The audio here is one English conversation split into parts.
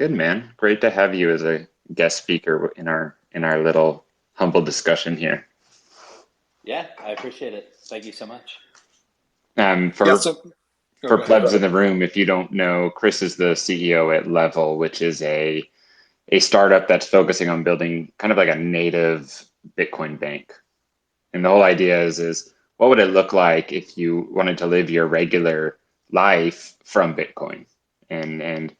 Good, man. Great to have you as a guest speaker in our little humble discussion here. Yeah, I appreciate it. Thank you so much. Um, Yeah, for so for go ahead. plebs in the room, if you don't know, Chris is the CEO at Level, which is a startup that's focusing on building kind of like a native Bitcoin bank. And the whole idea is what would it look like if you wanted to live your regular life from Bitcoin? And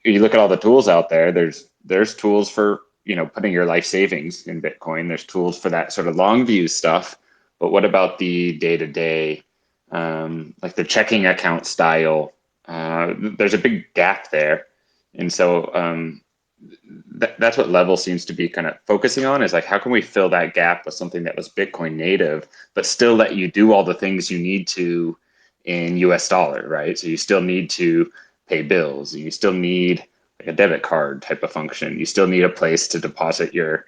you look at all the tools out there, there's tools for, putting your life savings in Bitcoin. There's tools for that sort of long view stuff. But what about the day to day, like the checking account style? There's a big gap there. And so that's what Level seems to be kind of focusing on, is like, how can we fill that gap with something that was Bitcoin native, but still let you do all the things you need to in US dollar, right? So you still need to pay bills. You still need like a debit card type of function. You still need a place to deposit your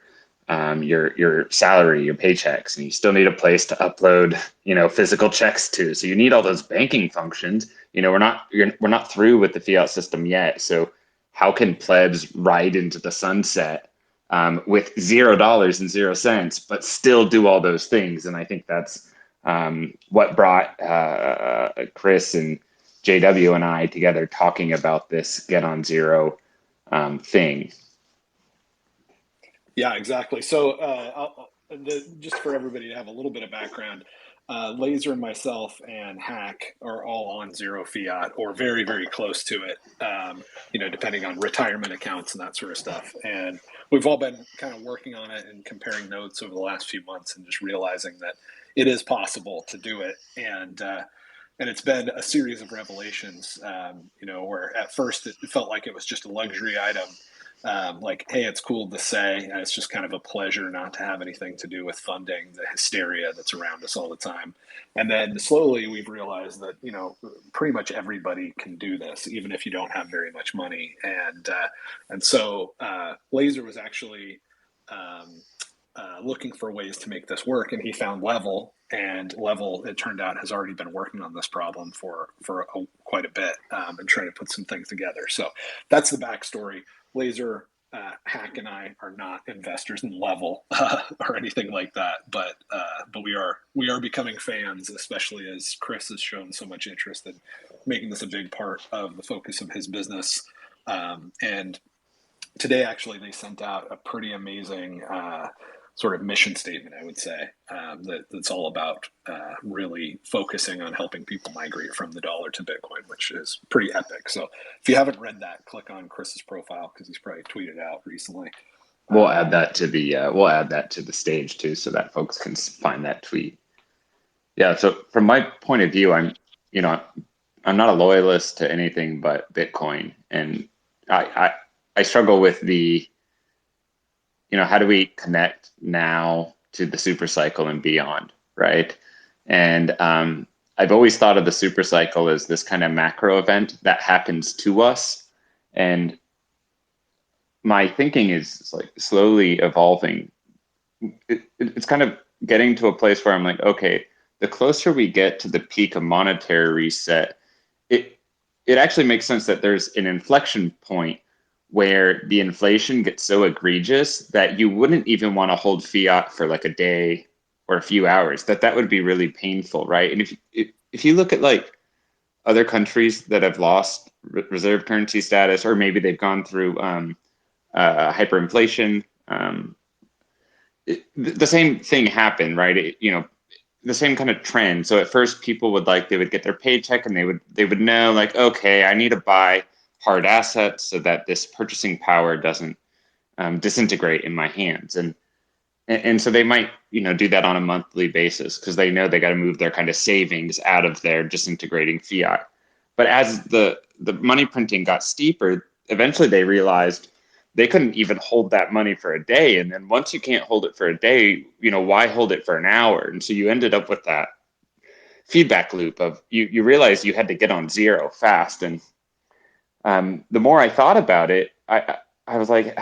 salary, your paychecks, and you still need a place to upload, physical checks to. So you need all those banking functions. We're not through with the fiat system yet. So how can plebs ride into the sunset with $0 and 0 cents, but still do all those things? And I think that's what brought Chris and JW and I together talking about this get on zero thing. Yeah, exactly. So, just for everybody to have a little bit of background, Laser and myself and Hack are all on zero fiat or very, very close to it. Depending on retirement accounts and that sort of stuff. And we've all been kind of working on it and comparing notes over the last few months and just realizing that it is possible to do it. And it's been a series of revelations. Where at first it felt like it was just a luxury item, like, hey, it's cool to say, and it's just kind of a pleasure not to have anything to do with funding the hysteria that's around us all the time. And then slowly we've realized that, pretty much everybody can do this, even if you don't have very much money. And so Laser was actually looking for ways to make this work, and he found Level. And Level, it turned out, has already been working on this problem for quite a bit, and trying to put some things together. So that's the backstory. Laser, Hack, and I are not investors in Level or anything like that, but we are becoming fans, especially as Chris has shown so much interest in making this a big part of the focus of his business. And today, actually, they sent out a pretty amazing sort of mission statement, I would say, that's all about really focusing on helping people migrate from the dollar to Bitcoin, which is pretty epic. So if you haven't read that, click on Chris's profile because he's probably tweeted out recently. We'll add that to the stage too, so that folks can find that tweet. Yeah. So from my point of view, you know, I'm not a loyalist to anything but Bitcoin, and I struggle with how do we connect now to the super cycle and beyond, right? And I've always thought of the super cycle as this kind of macro event that happens to us, and my thinking is like slowly evolving. It's kind of getting to a place where I'm like, okay, the closer we get to the peak of monetary reset, it it actually makes sense that there's an inflection point where the inflation gets so egregious that you wouldn't even want to hold fiat for like a day or a few hours. That would be really painful, right? And if you look at like other countries that have lost reserve currency status, or maybe they've gone through hyperinflation, the same thing happened, right? The same kind of trend. So at first people they would get their paycheck and they would know like, okay, I need to buy hard assets so that this purchasing power doesn't disintegrate in my hands. And so they might, do that on a monthly basis because they know they got to move their kind of savings out of their disintegrating fiat. But as the money printing got steeper, eventually they realized they couldn't even hold that money for a day. And then once you can't hold it for a day, why hold it for an hour? And so you ended up with that feedback loop of you realize you had to get on zero fast. And the more I thought about it, I was like,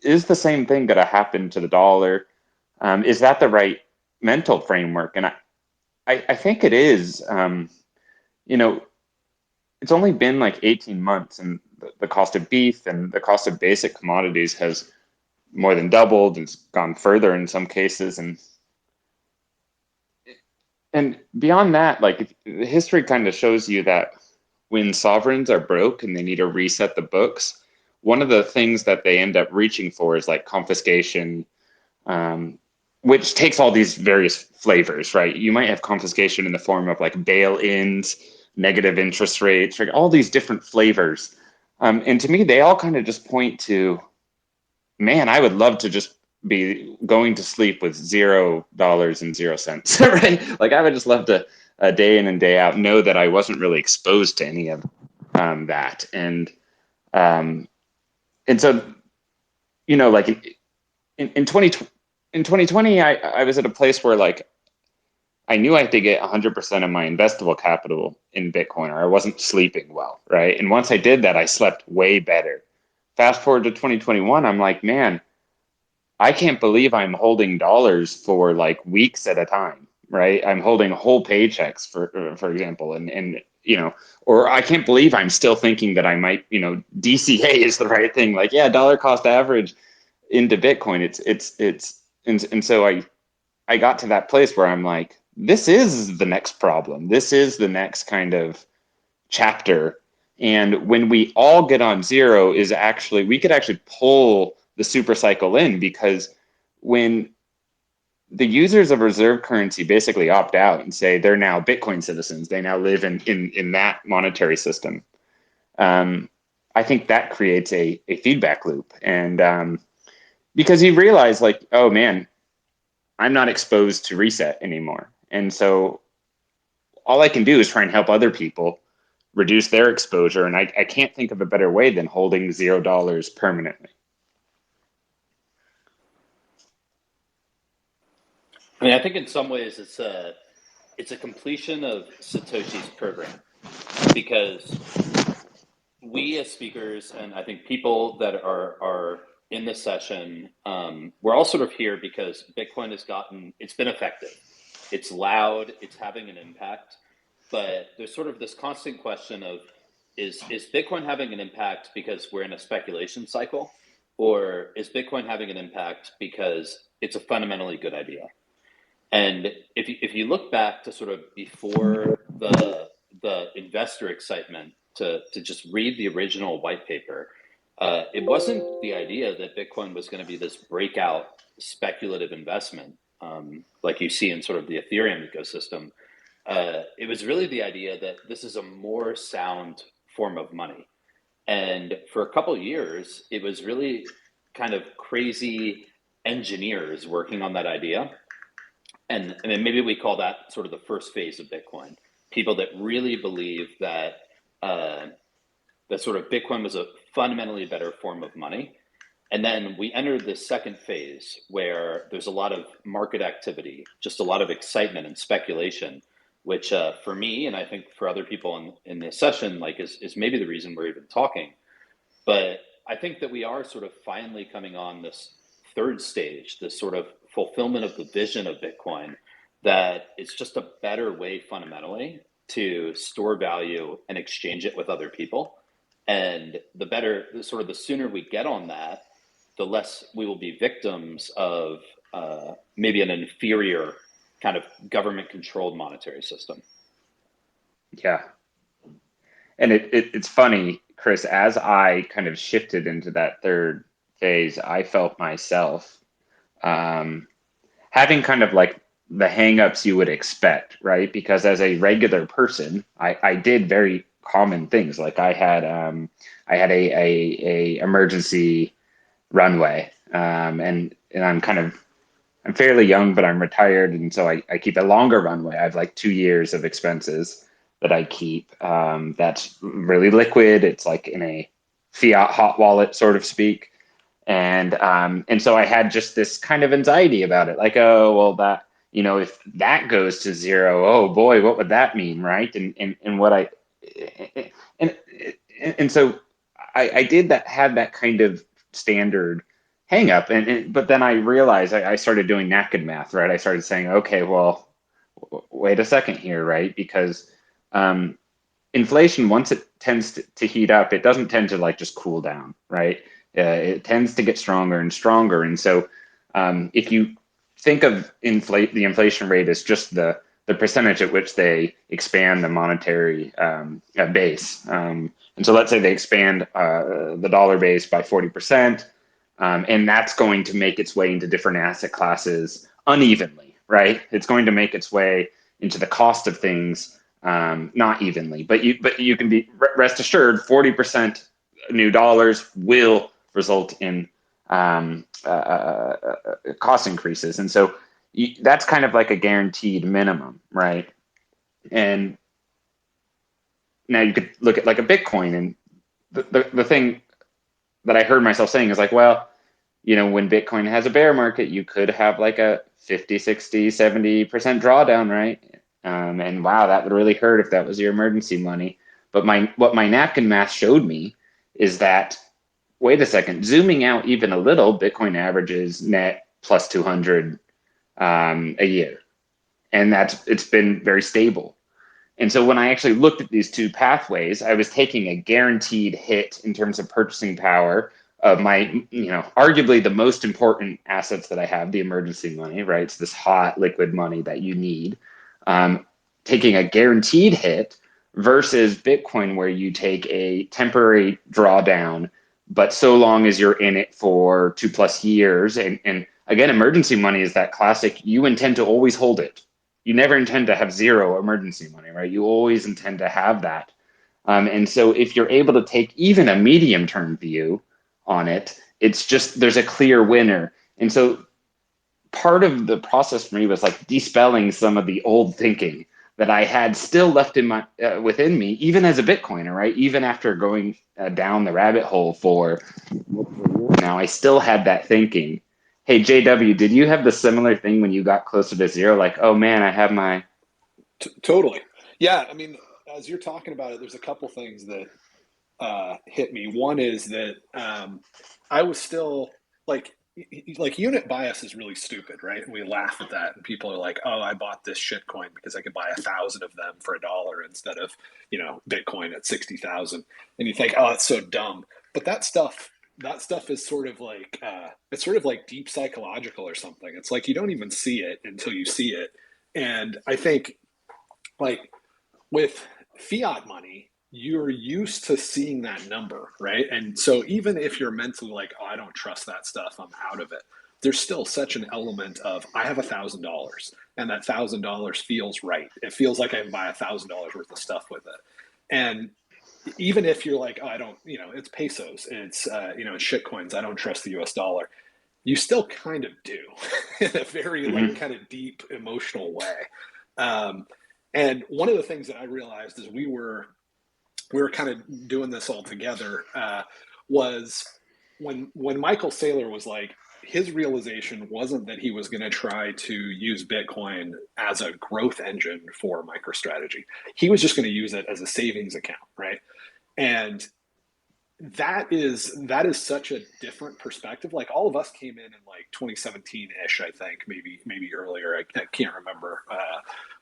is the same thing going to happen to the dollar? Is that the right mental framework? And I think it is. You know, it's only been like 18 months, and the cost of beef and the cost of basic commodities has more than doubled and gone further in some cases. And beyond that, like history kind of shows you that when sovereigns are broke and they need to reset the books, one of the things that they end up reaching for is like confiscation, um, which takes all these various flavors, right? You might have confiscation in the form of like bail-ins, negative interest rates, right? All these different flavors. And to me, they all kind of just point to, man, I would love to just be going to sleep with $0 and 0 cents, right? Like I would just love to, day in and day out, know that I wasn't really exposed to any of that. Um, and so, like in 2020, I was at a place where like I knew I had to get 100% of my investable capital in Bitcoin, or I wasn't sleeping well, right? And once I did that, I slept way better. Fast forward to 2021, I'm like, man, I can't believe I'm holding dollars for like weeks at a time, right? I'm holding whole paychecks, for example, and or I can't believe I'm still thinking that I might, DCA is the right thing. Like, yeah, dollar cost average into Bitcoin. And so I got to that place where I'm like, this is the next problem. This is the next kind of chapter. And when we all get on zero, we could actually pull the super cycle in, because when the users of reserve currency basically opt out and say they're now Bitcoin citizens, they now live in that monetary system. Um, I think that creates a feedback loop. And because you realize like, oh man, I'm not exposed to reset anymore. And so all I can do is try and help other people reduce their exposure. And I can't think of a better way than holding $0 permanently. I mean, I think in some ways it's a completion of Satoshi's program, because we as speakers, and I think people that are in this session, we're all sort of here because Bitcoin it's been effective, it's loud, it's having an impact, but there's sort of this constant question of, is Bitcoin having an impact because we're in a speculation cycle, or is Bitcoin having an impact because it's a fundamentally good idea? And if you look back to sort of before the investor excitement to just read the original white paper, it wasn't the idea that Bitcoin was going to be this breakout speculative investment, like you see in sort of the Ethereum ecosystem. It was really the idea that this is a more sound form of money. And for a couple of years, it was really kind of crazy engineers working on that idea. And then maybe we call that sort of the first phase of Bitcoin. People that really believe that that sort of Bitcoin was a fundamentally better form of money. And then we entered this second phase where there's a lot of market activity, just a lot of excitement and speculation, which for me, and I think for other people in this session, like is maybe the reason we're even talking. But I think that we are sort of finally coming on this third stage, this sort of fulfillment of the vision of Bitcoin, that it's just a better way fundamentally to store value and exchange it with other people. And the sooner we get on that, the less we will be victims of maybe an inferior kind of government controlled monetary system. Yeah. And it's funny, Chris, as I kind of shifted into that third phase, I felt myself having kind of like the hangups you would expect, right? Because as a regular person, I did very common things. Like I had a emergency runway, and I'm fairly young, but I'm retired, and so I keep a longer runway. I have like 2 years of expenses that I keep. That's really liquid. It's like in a fiat hot wallet, sort of speak. And so I had just this kind of anxiety about it, like, oh well, that if that goes to zero, oh boy, what would that mean, right? And and so I did that, had that kind of standard hang up, but then I realized I started doing naked math, right? I started saying, okay, well, wait a second here, right? Because inflation, once it tends to heat up, it doesn't tend to like just cool down, right? It tends to get stronger and stronger. And so if you think of the inflation rate as just the percentage at which they expand the monetary base. And so let's say they expand the dollar base by 40%, and that's going to make its way into different asset classes unevenly, right? It's going to make its way into the cost of things not evenly. But you can be rest assured, 40% new dollars will result in cost increases. And so that's kind of like a guaranteed minimum, right? And now you could look at like a Bitcoin, and the thing that I heard myself saying is like, well, when Bitcoin has a bear market, you could have like a 50, 60, 70% drawdown, right? And wow, that would really hurt if that was your emergency money. But what my napkin math showed me is that, wait a second, zooming out even a little, Bitcoin averages net plus 200 a year. And it's been very stable. And so when I actually looked at these two pathways, I was taking a guaranteed hit in terms of purchasing power of my, arguably the most important assets that I have, the emergency money, right? It's this hot liquid money that you need. Taking a guaranteed hit versus Bitcoin, where you take a temporary drawdown, but so long as you're in it for 2+ years, and again, emergency money is that classic, you intend to always hold it. You never intend to have zero emergency money, right? You always intend to have that. And so if you're able to take even a medium term view on it, it's just, there's a clear winner. And so part of the process for me was like dispelling some of the old thinking that I had still left in my within me, even as a Bitcoiner, right? Even after going down the rabbit hole for now, I still had that thinking. Hey, JW, did you have the similar thing when you got closer to zero? Like, oh man, I have my... Totally. Yeah. I mean, as you're talking about it, there's a couple things that hit me. One is that I was still like unit bias is really stupid, right? And we laugh at that, and people are like, "Oh, I bought this shit coin because I could buy 1,000 of them for $1 instead of Bitcoin at 60,000." And you think, "Oh, it's so dumb." But that stuff is sort of like it's sort of like deep psychological or something. It's like you don't even see it until you see it. And I think like with fiat money, you're used to seeing that number, right? And so even if you're mentally like, oh, I don't trust that stuff, I'm out of it, there's still such an element of I have $1,000, and that $1,000 feels right. It feels like I can buy $1,000 worth of stuff with it. And even if you're like, oh, I don't, it's pesos, it's it's shit coins, I don't trust the US dollar, you still kind of do in a very like kind of deep emotional way. And one of the things that I realized as we were kind of doing this all together was when Michael Saylor was like, his realization wasn't that he was going to try to use Bitcoin as a growth engine for MicroStrategy. He was just going to use it as a savings account, right? And that is such a different perspective. Like all of us came in like 2017-ish, I think, maybe earlier. I can't remember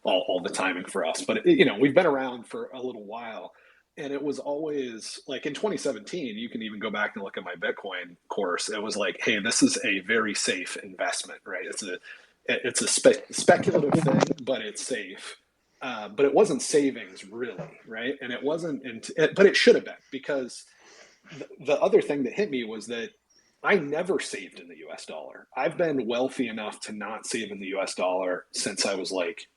all the timing for us, but we've been around for a little while. And it was always like in 2017, you can even go back and look at my Bitcoin course. It was like, hey, this is a very safe investment, right? It's a speculative thing, but it's safe. But it wasn't savings really, right? And it wasn't, but it should have been, because the other thing that hit me was that I never saved in the US dollar. I've been wealthy enough to not save in the US dollar since I was like,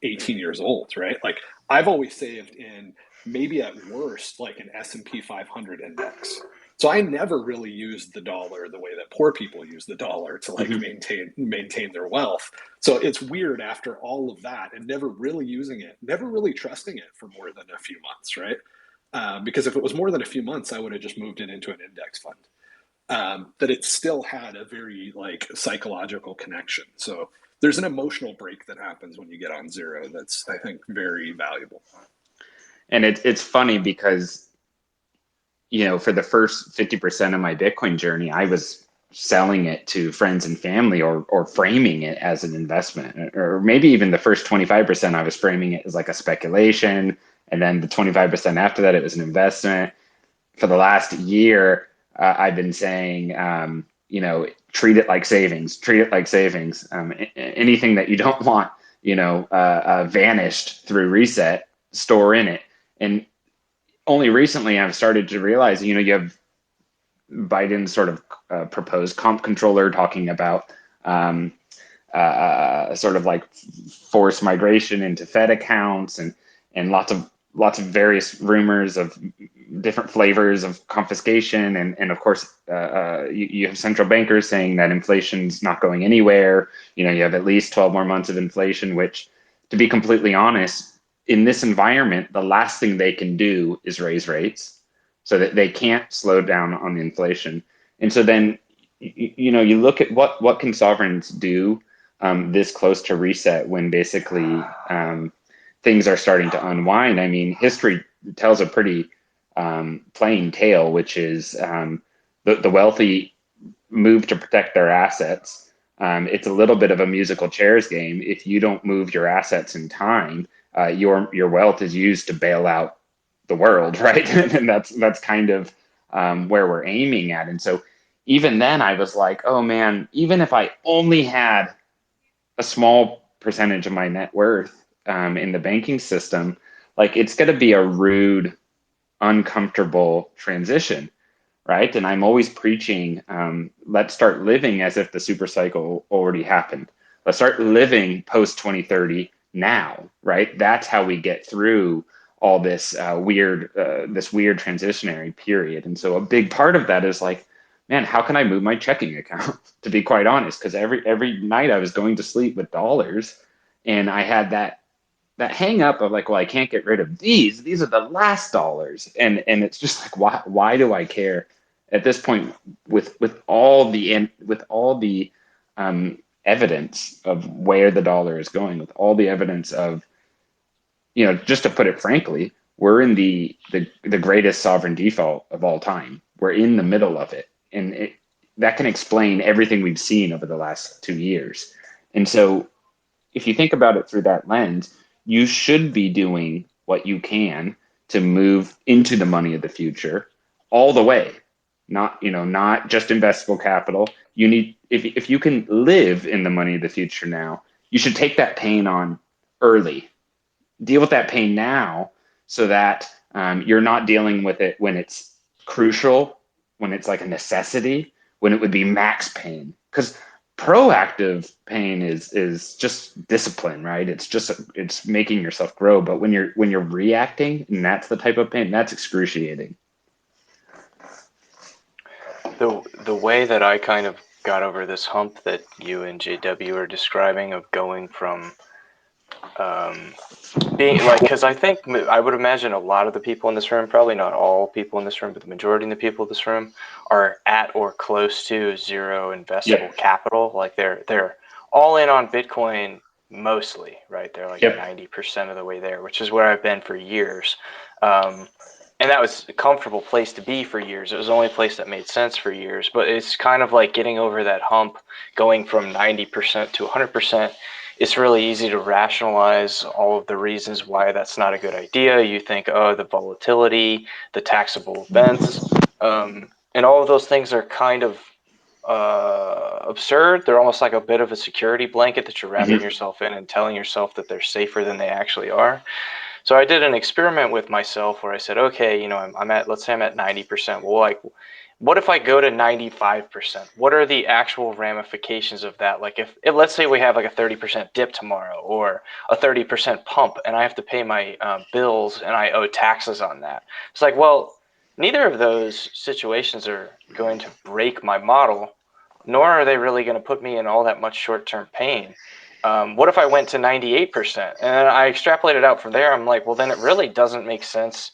18 years old, right? Like I've always saved in maybe at worst like an S&P 500 index. So I never really used the dollar the way that poor people use the dollar to like maintain their wealth. So it's weird after all of that and never really using it, never really trusting it for more than a few months, right? Because if it was more than a few months, I would have just moved it into an index fund. That it still had a very like psychological connection. So there's an emotional break that happens when you get on zero that's, I think, very valuable. And it's funny because, for the first 50% of my Bitcoin journey, I was selling it to friends and family or framing it as an investment, or maybe even the first 25%, I was framing it as like a speculation And then the 25% after that, it was an investment. For the last year, I've been saying, treat it like savings, treat it like savings. Anything that you don't want, vanished through reset, store in it. And only recently I've started to realize, you have Biden's sort of proposed comp controller talking about sort of like forced migration into Fed accounts and lots of various rumors of different flavors of confiscation, and of course you have central bankers saying that inflation's not going anywhere. You have at least 12 more months of inflation, which, to be completely honest, in this environment, the last thing they can do is raise rates, so that they can't slow down on the inflation. And so then you look at what can sovereigns do this close to reset, when basically things are starting to unwind. I mean, history tells a pretty plain tale, which is the wealthy move to protect their assets. It's a little bit of a musical chairs game. If you don't move your assets in time, your wealth is used to bail out the world, right? And that's kind of where we're aiming at. And so even then, I was like, oh man, even if I only had a small percentage of my net worth in the banking system, like, it's going to be a rude, uncomfortable transition, right? And I'm always preaching, let's start living as if the super cycle already happened. Let's start living post 2030 now, right? That's how we get through all this weird transitionary period. And so a big part of that is like, man, how can I move my checking account? To be quite honest, because every night I was going to sleep with dollars, and I had that hang up of like, well, I can't get rid of these. These are the last dollars, and it's just like, why do I care at this point, with all the evidence of where the dollar is going, with all the evidence of, just to put it frankly, we're in the greatest sovereign default of all time. We're in the middle of it, and that can explain everything we've seen over the last 2 years. And so, if you think about it through that lens, you should be doing what you can to move into the money of the future all the way. Not just investable capital. You need, if you can live in the money of the future now, you should take that pain on early. Deal with that pain now, so that you're not dealing with it when it's crucial, when it's like a necessity, when it would be max pain. Because proactive pain is just discipline, right? It's making yourself grow. But when you're reacting, and that's the type of pain, that's excruciating. The way that I kind of got over this hump that you and JW are describing, of going from being like, because I would imagine a lot of the people in this room, probably not all people in this room, but the majority of the people in this room are at or close to zero investable capital. Like they're all in on Bitcoin mostly, right? They're like 90% of the way there, which is where I've been for years. And that was a comfortable place to be for years. It was the only place that made sense for years. But it's kind of like getting over that hump, going from 90% to 100%. It's really easy to rationalize all of the reasons why that's not a good idea. You think, oh, the volatility, the taxable events, and all of those things are kind of absurd. They're almost like a bit of a security blanket that you're wrapping yourself in and telling yourself that they're safer than they actually are. So I did an experiment with myself where I said, okay, let's say I'm at 90%. Well, like, what if I go to 95%? What are the actual ramifications of that? Like if let's say we have like a 30% dip tomorrow, or a 30% pump, and I have to pay my bills and I owe taxes on that. It's like, well, neither of those situations are going to break my model, nor are they really going to put me in all that much short-term pain. What if I went to 98%? And I extrapolated out from there. I'm like, well, then it really doesn't make sense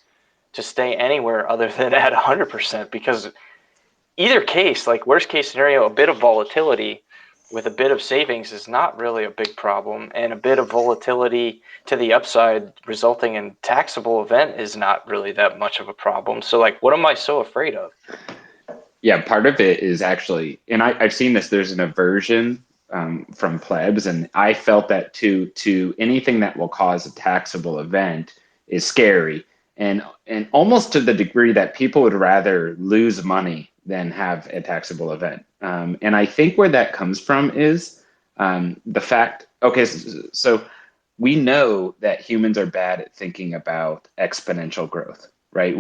to stay anywhere other than at 100%, because either case, like worst case scenario, a bit of volatility with a bit of savings is not really a big problem, and a bit of volatility to the upside resulting in taxable event is not really that much of a problem. So like, what am I so afraid of? Yeah, part of it is actually, and I've seen this, there's an aversion from plebs, and I felt that too, to anything that will cause a taxable event is scary. And almost to the degree that people would rather lose money than have a taxable event. And I think where that comes from is the fact, okay, so we know that humans are bad at thinking about exponential growth, right?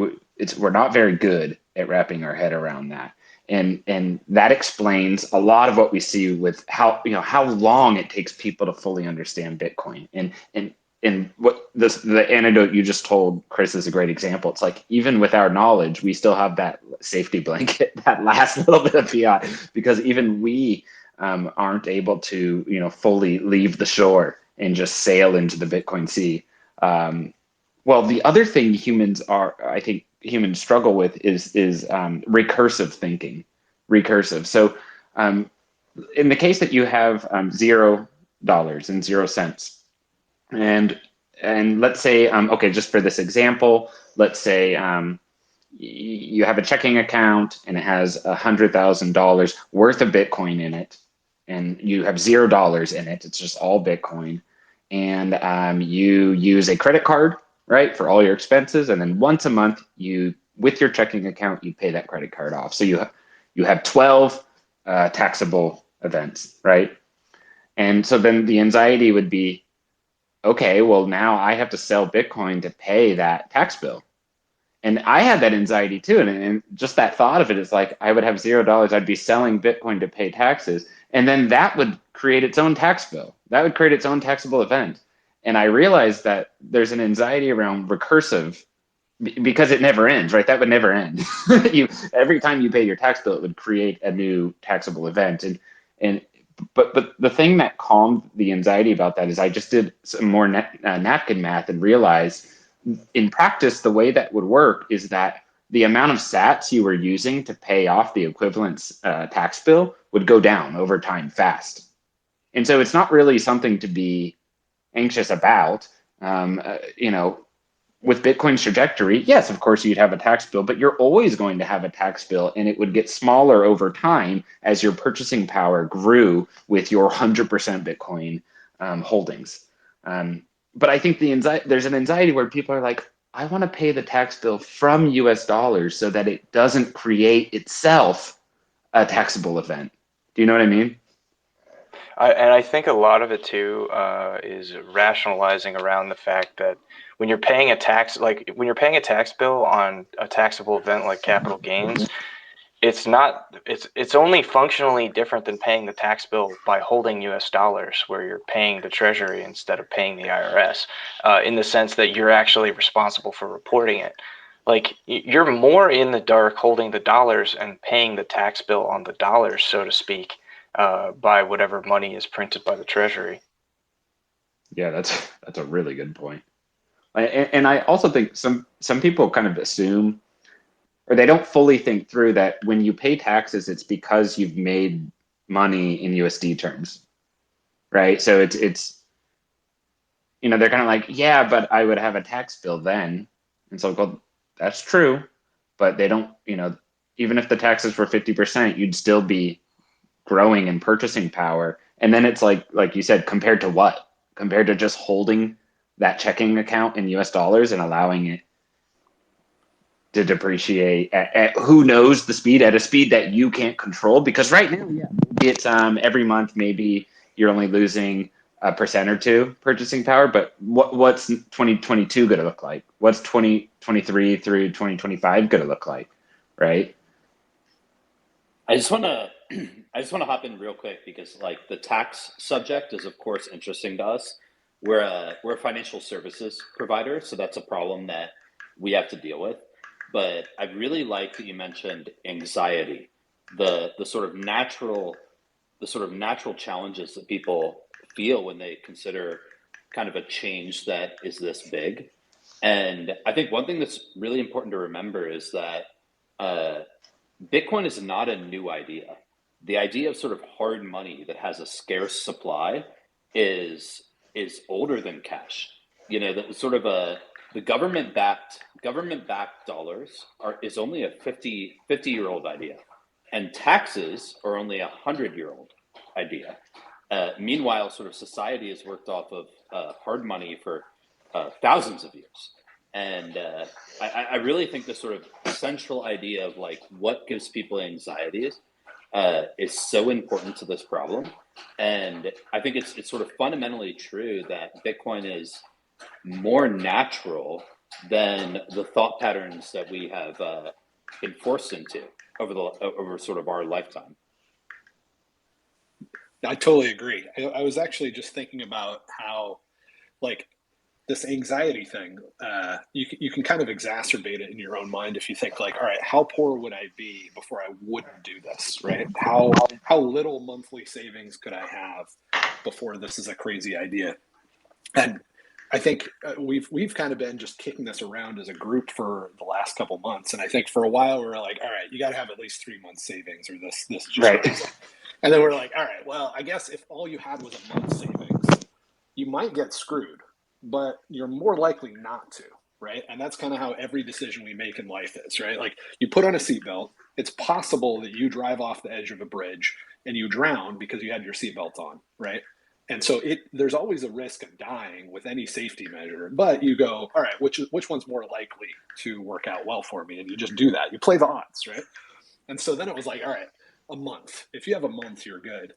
We're not very good at wrapping our head around that. And that explains a lot of what we see with how long it takes people to fully understand Bitcoin. And what the anecdote you just told, Chris, is a great example. It's like, even with our knowledge, we still have that safety blanket, that last little bit of fiat, because even we aren't able to, fully leave the shore and just sail into the Bitcoin sea. Well, the other thing I think humans struggle with is recursive thinking. Recursive. So, in the case that you have $0 and 0 cents, and let's say, okay, just for this example, let's say you have a checking account and it has $100,000 worth of Bitcoin in it, and you have $0 in it. It's just all Bitcoin, and you use a credit card, right, for all your expenses, and then once a month, with your checking account, you pay that credit card off. So you have 12 taxable events, right? And so then the anxiety would be, okay, well, now I have to sell Bitcoin to pay that tax bill. And I had that anxiety too. And just that thought of it is like, I would have $0. I'd be selling Bitcoin to pay taxes. And then that would create its own tax bill. That would create its own taxable event. And I realized that there's an anxiety around recursive because it never ends, right? That would never end. Every time you pay your tax bill, it would create a new taxable event. And but the thing that calmed the anxiety about that is I just did some more napkin math and realized in practice, the way that would work is that the amount of sats you were using to pay off the equivalent tax bill would go down over time fast. And so it's not really something to be anxious about. With Bitcoin's trajectory, yes, of course, you'd have a tax bill, but you're always going to have a tax bill, and it would get smaller over time as your purchasing power grew with your 100% Bitcoin holdings. But I think there's an anxiety where people are like, I want to pay the tax bill from US dollars so that it doesn't create itself a taxable event. Do you know what I mean? I think a lot of it too is rationalizing around the fact that when you're paying a tax bill on a taxable event like capital gains, it's only functionally different than paying the tax bill by holding US dollars, where you're paying the Treasury instead of paying the IRS, in the sense that you're actually responsible for reporting it. Like, you're more in the dark holding the dollars and paying the tax bill on the dollars, so to speak, by whatever money is printed by the Treasury. Yeah, that's a really good point. And I also think some people kind of assume, or they don't fully think through, that when you pay taxes, it's because you've made money in USD terms, right? So it's they're kind of like, yeah, but I would have a tax bill then. And so, well, that's true, but they don't, even if the taxes were 50%, you'd still be growing in purchasing power. And then it's like you said, compared to what? Compared to just holding that checking account in US dollars and allowing it to depreciate at who knows the speed, at a speed that you can't control. Because right now, yeah, it's every month maybe you're only losing 1% or 2 purchasing power. But what's 2022 going to look like? What's 2023 through 2025 going to look like, right? I just want to hop in real quick because like the tax subject is of course interesting to us. We're a financial services provider, so that's a problem that we have to deal with. But I really like that you mentioned anxiety, the sort of natural challenges that people feel when they consider kind of a change that is this big. And I think one thing that's really important to remember is that Bitcoin is not a new idea. The idea of sort of hard money that has a scarce supply is older than cash. The sort of the government backed dollars is only a 50-year-old idea, and taxes are only 100-year-old idea. Meanwhile, sort of society has worked off of hard money for thousands of years. And I really think the sort of central idea of like what gives people anxieties is so important to this problem. And I think it's sort of fundamentally true that Bitcoin is more natural than the thought patterns that we have been forced into over sort of our lifetime. I totally agree. I was actually just thinking about how, like, this anxiety thing, you can kind of exacerbate it in your own mind if you think like, all right, how poor would I be before I wouldn't do this, right? How little monthly savings could I have before this is a crazy idea? And I think we've kind of been just kicking this around as a group for the last couple months, and I think for a while we were like, all right, you got to have at least 3 months savings, or this is just Right. crazy. And then we're like, all right, well, I guess if all you had was a month's savings, you might get screwed, but you're more likely not to, right? And that's kind of how every decision we make in life is, right? Like, you put on a seatbelt, it's possible that you drive off the edge of a bridge and you drown because you had your seatbelt on, right? And so there's always a risk of dying with any safety measure, but you go, all right, which one's more likely to work out well for me? And you just do that. You play the odds, right? And so then it was like, all right, a month. If you have a month, you're good.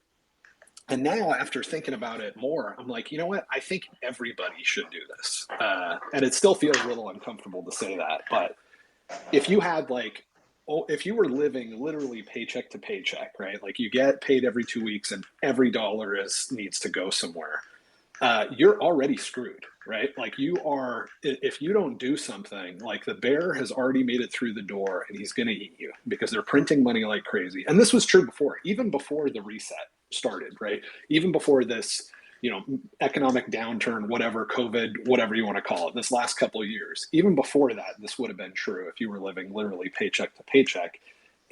And now, after thinking about it more, I'm like, you know what? I think everybody should do this. And it still feels a little uncomfortable to say that. But if you had like, if you were living literally paycheck to paycheck, right? Like, you get paid every 2 weeks and every dollar needs to go somewhere. You're already screwed, right? Like, if you don't do something, like, the bear has already made it through the door and he's going to eat you because they're printing money like crazy. And this was true before, even before the reset started, right? Even before this, economic downturn, whatever, COVID, whatever you want to call it, this last couple of years, even before that, this would have been true if you were living literally paycheck to paycheck.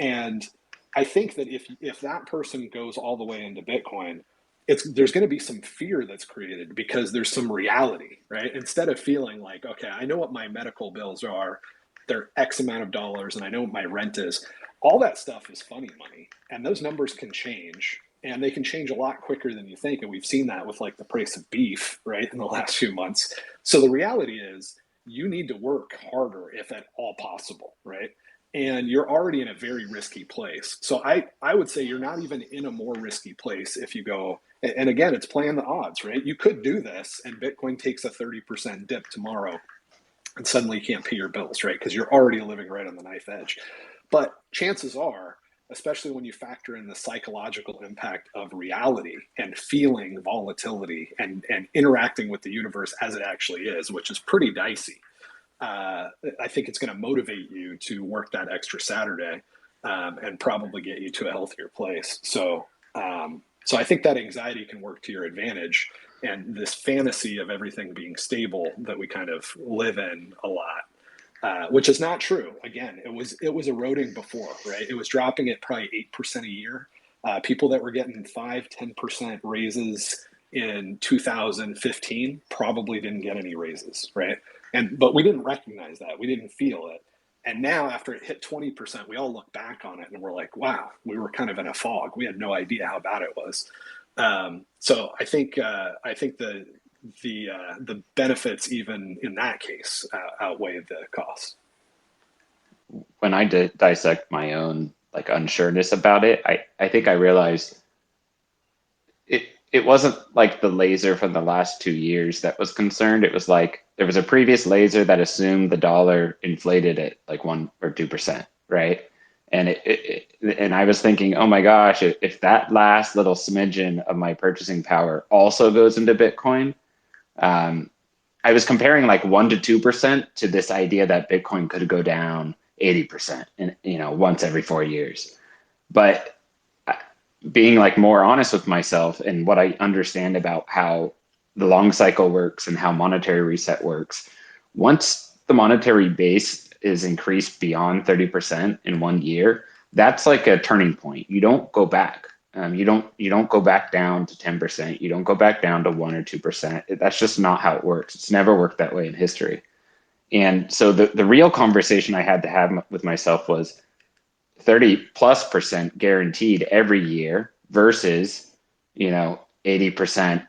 And I think that if that person goes all the way into Bitcoin, there's going to be some fear that's created because there's some reality, right? Instead of feeling like, okay, I know what my medical bills are, they're X amount of dollars, and I know what my rent is. All that stuff is funny money, and those numbers can change, and they can change a lot quicker than you think. And we've seen that with like the price of beef, right, in the last few months. So the reality is you need to work harder if at all possible, right? And you're already in a very risky place. So I would say you're not even in a more risky place if you go, and again, it's playing the odds, right? You could do this and Bitcoin takes a 30% dip tomorrow and suddenly you can't pay your bills, right? Because you're already living right on the knife edge. But chances are, especially when you factor in the psychological impact of reality and feeling volatility and interacting with the universe as it actually is, which is pretty dicey, I think it's going to motivate you to work that extra Saturday and probably get you to a healthier place. So I think that anxiety can work to your advantage, and this fantasy of everything being stable that we kind of live in a lot, which is not true. Again, it was eroding before, right? It was dropping at probably 8% a year. People that were getting 5-10% raises in 2015 probably didn't get any raises, right? But we didn't recognize that. We didn't feel it. And now, after it hit 20%, we all look back on it and we're like, wow, we were kind of in a fog. We had no idea how bad it was. So I think the benefits, even in that case, outweigh the costs. When I dissect my own like unsureness about it, I think I realized it wasn't like the laser from the last 2 years that was concerned. It was like there was a previous laser that assumed the dollar inflated at like 1 or 2%, right? And and I was thinking, oh my gosh, if that last little smidgen of my purchasing power also goes into Bitcoin, I was comparing like 1 to 2% to this idea that Bitcoin could go down 80% in, once every 4 years. But being like more honest with myself and what I understand about how the long cycle works and how monetary reset works, once the monetary base is increased beyond 30% in 1 year, that's like a turning point. You don't go back. You don't go back down to 10%. You don't go back down to 1 or 2%. That's just not how it works. It's never worked that way in history. And so the real conversation I had to have with myself was 30+% guaranteed every year versus, 80%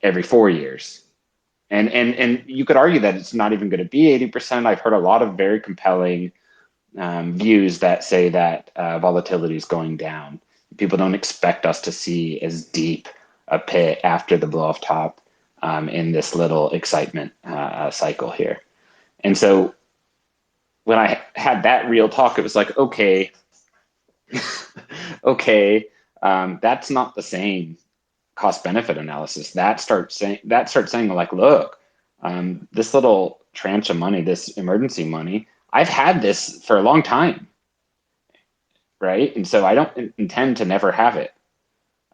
every 4 years. And you could argue that it's not even going to be 80%. I've heard a lot of very compelling views that say that volatility is going down. People don't expect us to see as deep a pit after the blow off top in this little excitement cycle here. And so when I had that real talk, it was like, okay, okay, that's not the same cost benefit analysis. That starts saying like, look, this little tranche of money, this emergency money, I've had this for a long time, right? And so I don't intend to never have it.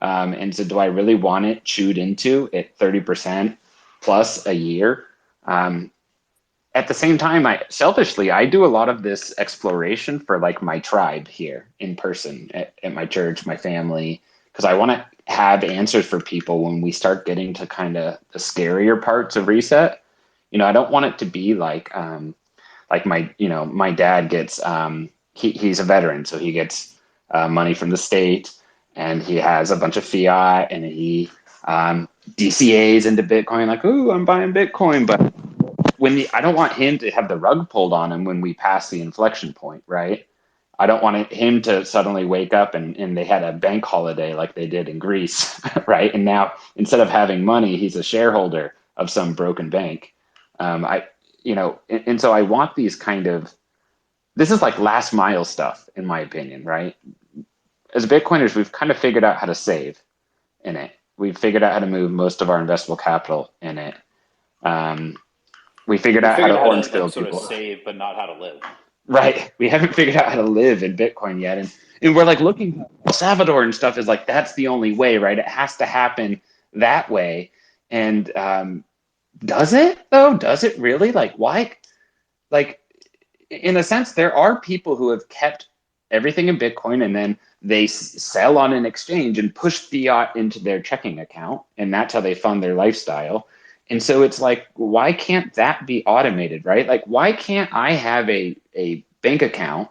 And so do I really want it chewed into at 30% plus a year? At the same time, selfishly, I do a lot of this exploration for like my tribe here in person at my church, my family, because I want to have answers for people when we start getting to kind of the scarier parts of reset. I don't want it to be like my dad gets, he's a veteran, so he gets money from the state, and he has a bunch of fiat, and he DCAs into Bitcoin, like, ooh, I'm buying Bitcoin, but I don't want him to have the rug pulled on him when we pass the inflection point, right? I don't want him to suddenly wake up and they had a bank holiday like they did in Greece, right? And now instead of having money, he's a shareholder of some broken bank. And so I want these this is like last mile stuff, in my opinion, right? As Bitcoiners, we've kind of figured out how to save in it. We've figured out how to move most of our investable capital in it. We figured out how to orange pill like, sort people. of save, but not how to live. Right. We haven't figured out how to live in Bitcoin yet. And we're like looking at El Salvador and stuff is like, that's the only way, right? It has to happen that way. And does it though? Does it really? Like, why? Like, in a sense, there are people who have kept everything in Bitcoin and then they sell on an exchange and push fiat into their checking account. And that's how they fund their lifestyle. And so it's like, why can't that be automated, right? Like, why can't I have a bank account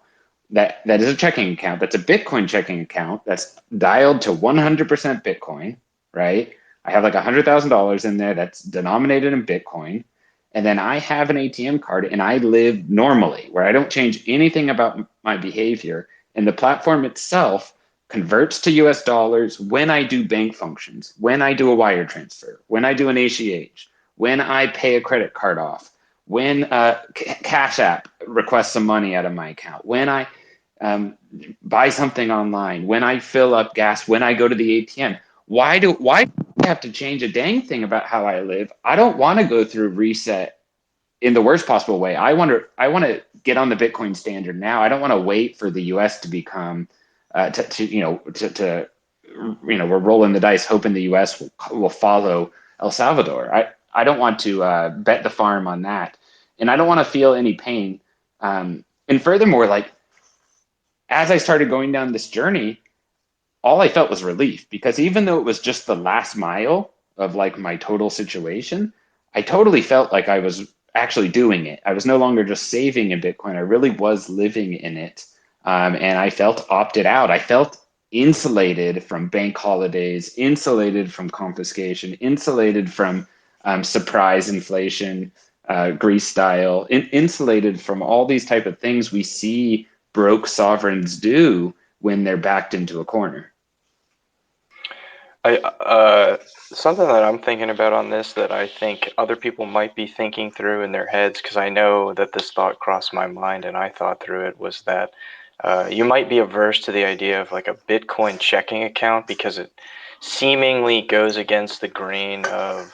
that is a checking account, that's a Bitcoin checking account, that's dialed to 100% Bitcoin, right? I have like $100,000 in there that's denominated in Bitcoin. And then I have an ATM card and I live normally where I don't change anything about my behavior. And the platform itself converts to US dollars when I do bank functions, when I do a wire transfer, when I do an ACH, when I pay a credit card off, when Cash App requests some money out of my account, when I buy something online, when I fill up gas, when I go to the ATM. Why do I have to change a dang thing about how I live? I don't want to go through reset in the worst possible way. I want to get on the Bitcoin standard now. I don't want to wait for the US to become we're rolling the dice hoping the US will follow El Salvador. I don't want to bet the farm on that. And I don't want to feel any pain. And furthermore, like, as I started going down this journey, all I felt was relief, because even though it was just the last mile of like my total situation, I totally felt like I was actually doing it. I was no longer just saving in Bitcoin. I really was living in it. And I felt opted out. I felt insulated from bank holidays, insulated from confiscation, insulated from surprise inflation, Greece style, insulated from all these type of things we see broke sovereigns do when they're backed into a corner. Something that I'm thinking about on this that I think other people might be thinking through in their heads, because I know that this thought crossed my mind and I thought through it, was that you might be averse to the idea of like a Bitcoin checking account because it seemingly goes against the grain of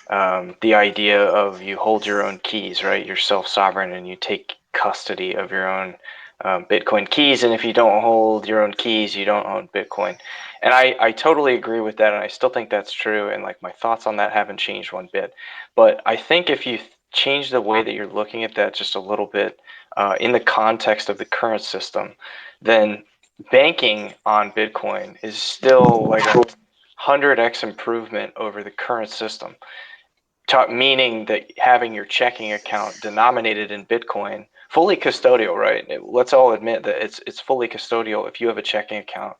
the idea of you hold your own keys, right? You're self-sovereign and you take custody of your own Bitcoin keys. And if you don't hold your own keys, you don't own Bitcoin. And I totally agree with that. And I still think that's true. And like my thoughts on that haven't changed one bit. But I think if you change the way that you're looking at that just a little bit in the context of the current system, then banking on Bitcoin is still like a 100x improvement over the current system. Meaning that having your checking account denominated in Bitcoin, fully custodial, right? Let's all admit that it's fully custodial if you have a checking account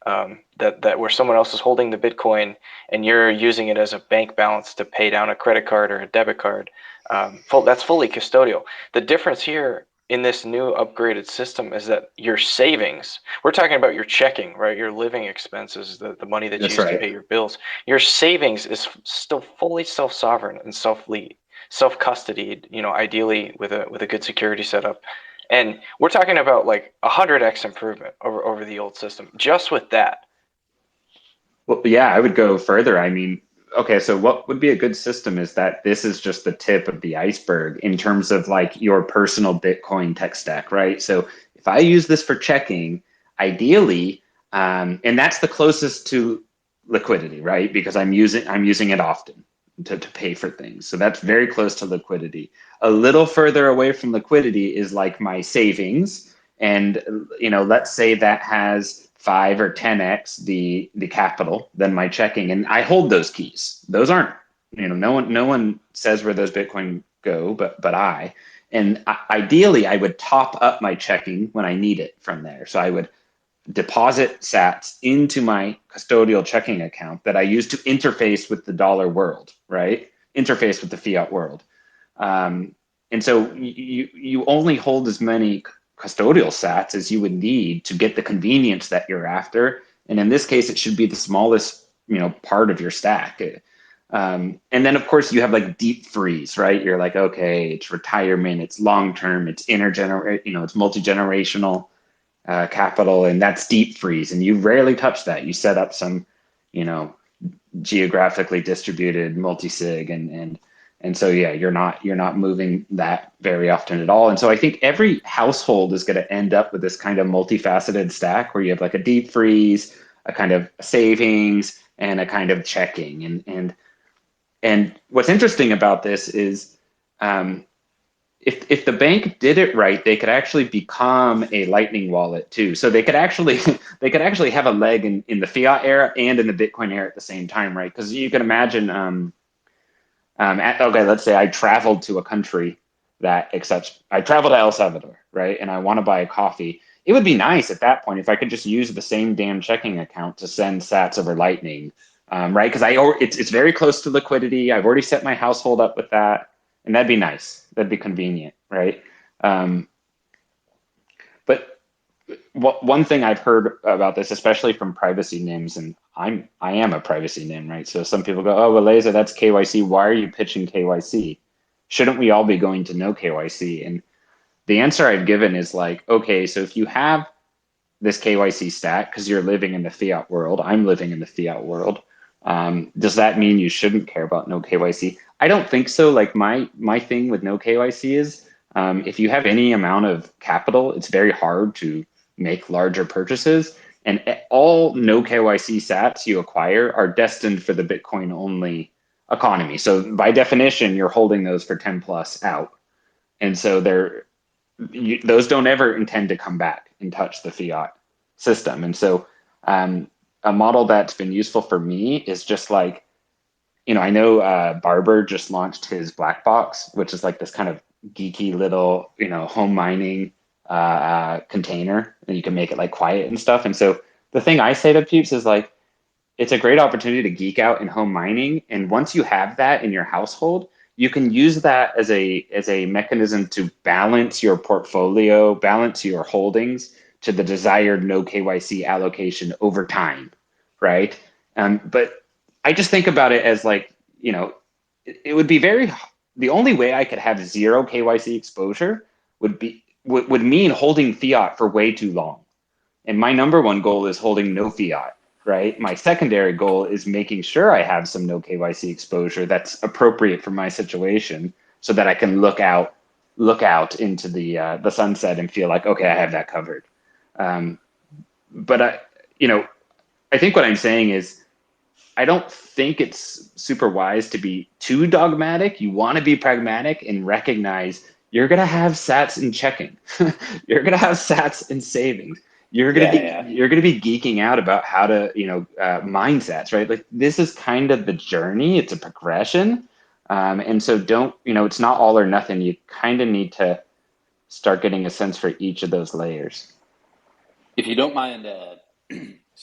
that where someone else is holding the Bitcoin and you're using it as a bank balance to pay down a credit card or a debit card. That's fully custodial. The difference here in this new upgraded system is that your savings, we're talking about your checking, right? Your living expenses, the money that's That's used to right. pay your bills. Your savings is still fully self-sovereign and self-custodied, ideally with a good security setup. And we're talking about like 100x improvement over the old system just with that. Well, yeah, I would go further. I mean, okay, so what would be a good system is that this is just the tip of the iceberg in terms of like your personal Bitcoin tech stack, right? So if I use this for checking, ideally, and that's the closest to liquidity, right? Because I'm using it often to pay for things. So that's very close to liquidity. A little further away from liquidity is like my savings. And let's say that has 5 or 10x the capital than my checking, and I hold those keys. Those aren't, no one says where those Bitcoin go, but I. And ideally, I would top up my checking when I need it from there. So I would deposit sats into my custodial checking account that I use to interface with the dollar world, right? Interface with the fiat world. And so you only hold as many custodial sats as you would need to get the convenience that you're after. And in this case, it should be the smallest, part of your stack. And then of course you have like deep freeze, right? You're like, okay, it's retirement, it's long-term, it's it's multi-generational capital, and that's deep freeze. And you rarely touch that. You set up some, geographically distributed multi-sig, and so yeah, you're not moving that very often at all. And so I think every household is going to end up with this kind of multifaceted stack where you have like a deep freeze, a kind of savings, and a kind of checking. And what's interesting about this is, if the bank did it right, they could actually become a Lightning wallet too. So they could actually have a leg in the fiat era and in the Bitcoin era at the same time, right? Because you can imagine, okay, let's say I traveled to a country that accepts. I traveled to El Salvador, right? And I want to buy a coffee. It would be nice at that point if I could just use the same damn checking account to send Sats over Lightning, right? Because it's very close to liquidity. I've already set my household up with that, and that'd be nice. That'd be convenient, right? But one thing I've heard about this, especially from privacy names, and I am a privacy name, right? So some people go, "Oh, well, Laser, that's KYC. Why are you pitching KYC? Shouldn't we all be going to no KYC?" And the answer I've given is like, okay, so if you have this KYC stack because you're living in the fiat world, I'm living in the fiat world. Does that mean you shouldn't care about no KYC? I don't think so. Like my thing with no KYC is, if you have any amount of capital, it's very hard to make larger purchases. And all no KYC sats you acquire are destined for the Bitcoin only economy. So by definition, you're holding those for 10 plus out. And so those don't ever intend to come back and touch the fiat system. And so a model that's been useful for me is just like, I know Barber just launched his black box, which is like this kind of geeky little, home mining container, and you can make it like quiet and stuff. And so the thing I say to peeps is like, it's a great opportunity to geek out in home mining. And once you have that in your household, you can use that as a mechanism to balance your portfolio, balance your holdings to the desired no KYC allocation over time, right? But I just think about it as like, it would be the only way I could have zero KYC exposure would mean holding fiat for way too long. And my number one goal is holding no fiat, right? My secondary goal is making sure I have some no KYC exposure that's appropriate for my situation so that I can look out into the sunset and feel like, okay, I have that covered. But I think what I'm saying is, I don't think it's super wise to be too dogmatic. You want to be pragmatic and recognize you're going to have sats in checking. You're going to have sats in savings. You're going to be geeking out about how to, mine sats, right? Like this is kind of the journey. It's a progression. And so it's not all or nothing. You kind of need to start getting a sense for each of those layers. If you don't mind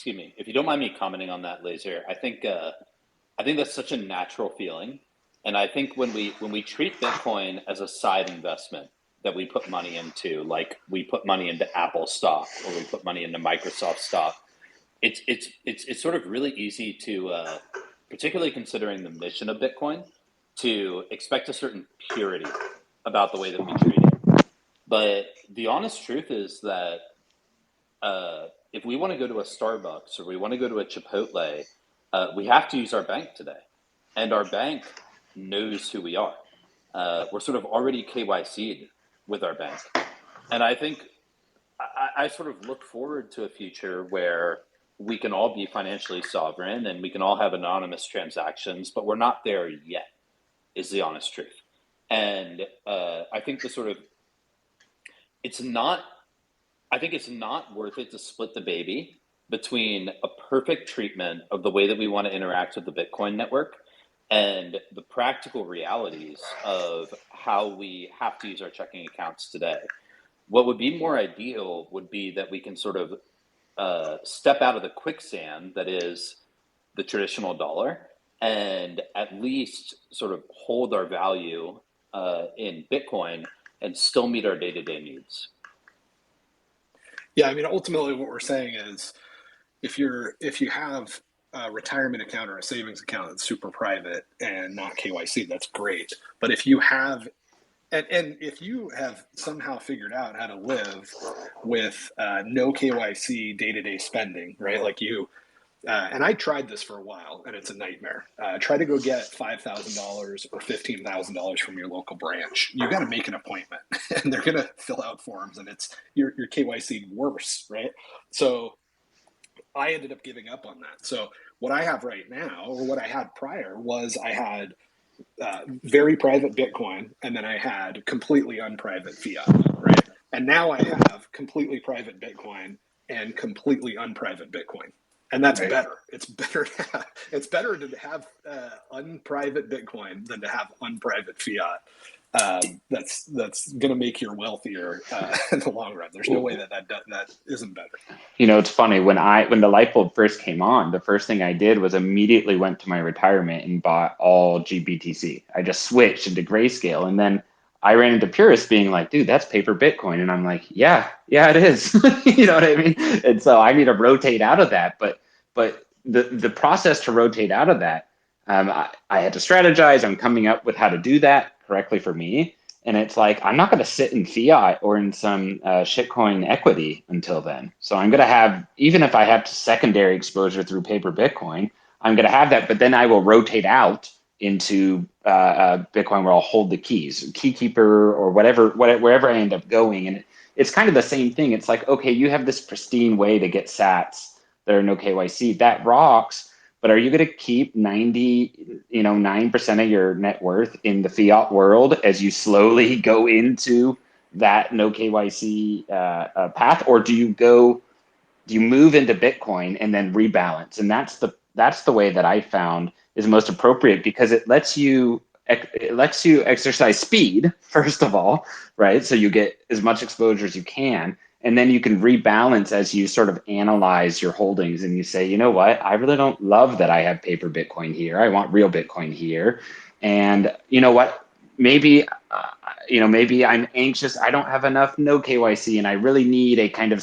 excuse me, if you don't mind me commenting on that, Laser, I think that's such a natural feeling. And I think when we treat Bitcoin as a side investment that we put money into, like we put money into Apple stock or we put money into Microsoft stock, it's sort of really easy to, particularly considering the mission of Bitcoin, to expect a certain purity about the way that we treat it. But the honest truth is that if we want to go to a Starbucks or we want to go to a Chipotle, we have to use our bank today, and our bank knows who we are. We're sort of already KYC'd with our bank, and I think I sort of look forward to a future where we can all be financially sovereign and we can all have anonymous transactions, but we're not there yet, is the honest truth. And I think it's not worth it to split the baby between a perfect treatment of the way that we want to interact with the Bitcoin network and the practical realities of how we have to use our checking accounts today. What would be more ideal would be that we can sort of step out of the quicksand that is the traditional dollar and at least sort of hold our value in Bitcoin and still meet our day-to-day needs. Yeah, I mean, ultimately what we're saying is if you have a retirement account or a savings account that's super private and not KYC, that's great. But if you have and if you have somehow figured out how to live with no KYC day-to-day spending, right? Like and I tried this for a while, and it's a nightmare. Try to go get $5,000 or $15,000 from your local branch. You got to make an appointment, and they're going to fill out forms, and you're KYC'd worse, right? So I ended up giving up on that. So what I have right now, or what I had prior, was I had very private Bitcoin, and then I had completely unprivate fiat, right? And now I have completely private Bitcoin and completely unprivate Bitcoin, and that's better. It's better to have unprivate Bitcoin than to have unprivate fiat. That's going to make you wealthier in the long run. There's no way that isn't better. It's funny when the light bulb first came on, the first thing I did was immediately went to my retirement and bought all GBTC. I just switched into grayscale, and then I ran into purists being like, "Dude, that's paper Bitcoin," and I'm like, "Yeah, it is." You know what I mean? And so I need to rotate out of that. But the process to rotate out of that, I had to strategize. I'm coming up with how to do that correctly for me. And it's like, I'm not going to sit in fiat or in some shitcoin equity until then. So I'm going to have, even if I have secondary exposure through paper Bitcoin, I'm going to have that. But then I will rotate out into Bitcoin where I'll hold the keys, Keykeeper or wherever I end up going. And it's kind of the same thing. It's like, okay, you have this pristine way to get sats that are no KYC. That rocks. But are you going to keep 9% of your net worth in the fiat world as you slowly go into that no KYC path, or do you move into Bitcoin and then rebalance? And that's the way that I found is most appropriate, because it lets you exercise speed, first of all, right? So you get as much exposure as you can. And then you can rebalance as you sort of analyze your holdings and you say, you know what, I really don't love that I have paper Bitcoin here. I want real Bitcoin here. And you know what, maybe I'm anxious. I don't have enough no KYC and I really need a kind of,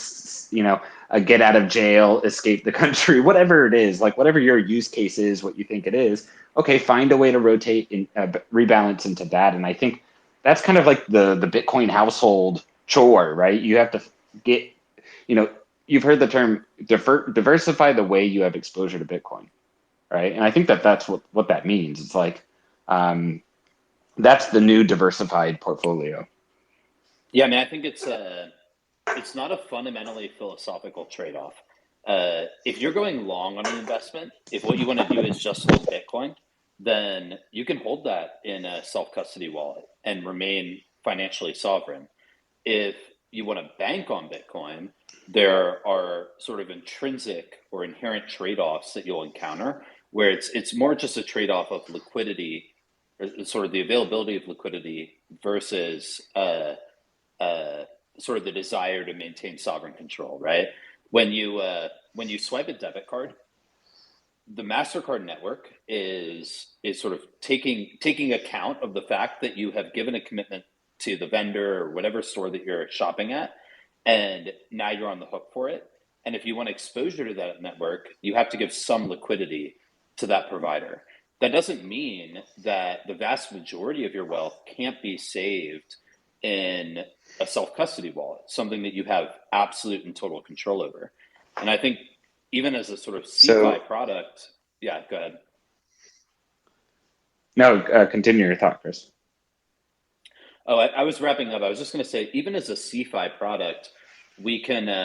a get out of jail, escape the country, whatever it is, like whatever your use case is, what you think it is. Okay, find a way to rotate and rebalance into that. And I think that's kind of like the Bitcoin household chore, right? You have to get, you've heard the term diversify the way you have exposure to Bitcoin, right? And I think that's what that means. It's like, that's the new diversified portfolio. Yeah, I mean, I think it's not a fundamentally philosophical trade-off. If you're going long on an investment, if what you want to do is just hold Bitcoin, then you can hold that in a self-custody wallet and remain financially sovereign. If you want to bank on Bitcoin, there are sort of intrinsic or inherent trade-offs that you'll encounter where it's more just a trade-off of liquidity, or sort of the availability of liquidity versus sort of the desire to maintain sovereign control, right? When you swipe a debit card, the MasterCard network is sort of taking account of the fact that you have given a commitment to the vendor or whatever store that you're shopping at, and now you're on the hook for it. And if you want exposure to that network, you have to give some liquidity to that provider. That doesn't mean that the vast majority of your wealth can't be saved in a self-custody wallet, something that you have absolute and total control over. And I think even as a sort of CeFi product, yeah, go ahead. No, continue your thought, Chris. Oh, I was wrapping up. I was just going to say, even as a CeFi product, we can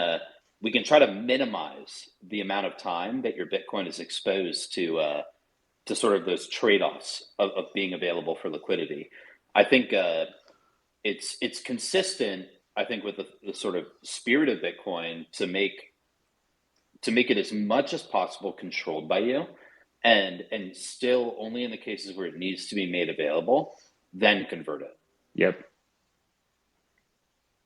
try to minimize the amount of time that your Bitcoin is exposed to sort of those trade-offs of being available for liquidity. I think it's consistent, I think, with the sort of spirit of Bitcoin to make it as much as possible controlled by you, and still only in the cases where it needs to be made available, then convert it. Yep.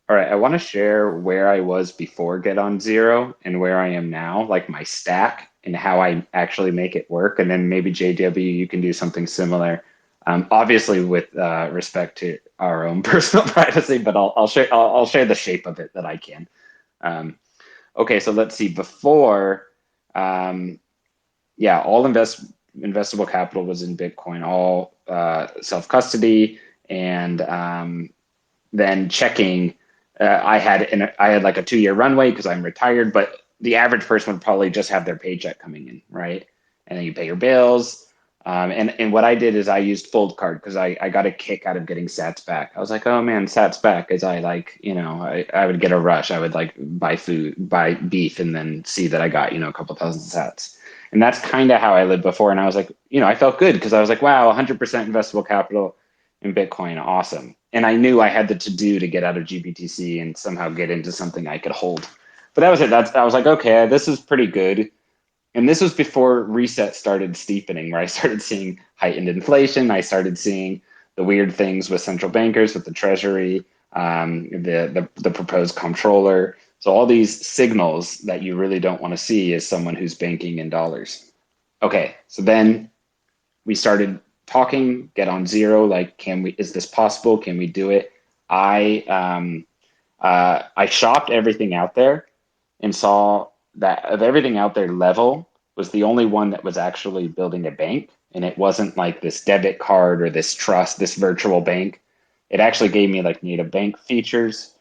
All right, I want to share where I was before Get on Zero and where I am now, like my stack and how I actually make it work. And then maybe JW, you can do something similar. Obviously with respect to our own personal privacy, but I'll share the shape of it that I can. Okay, so let's see. Before, yeah, all investable capital was in Bitcoin, all self-custody, and then checking. I had like a 2-year runway because I'm retired, but the average person would probably just have their paycheck coming in, right? And then you pay your bills. And what I did is I used Fold Card because I got a kick out of getting sats back. I was like, oh man, sats back. As I like, I would get a rush. I would like buy beef and then see that I got, a couple thousand sats. And that's kind of how I lived before. And I was like, I felt good because I was like, wow, 100% investable capital in Bitcoin. Awesome. And I knew I had the to-do to get out of GBTC and somehow get into something I could hold. But that was it. I was like, okay, this is pretty good. And this was before reset started steepening, where I started seeing heightened inflation. I started seeing the weird things with central bankers, with the treasury, the proposed comptroller. So all these signals that you really don't want to see as someone who's banking in dollars. Okay, so then we started talking, Get on Zero, like, is this possible? Can we do it? I shopped everything out there and saw that of everything out there, Level was the only one that was actually building a bank. And it wasn't like this debit card or this trust, this virtual bank. It actually gave me like native bank features.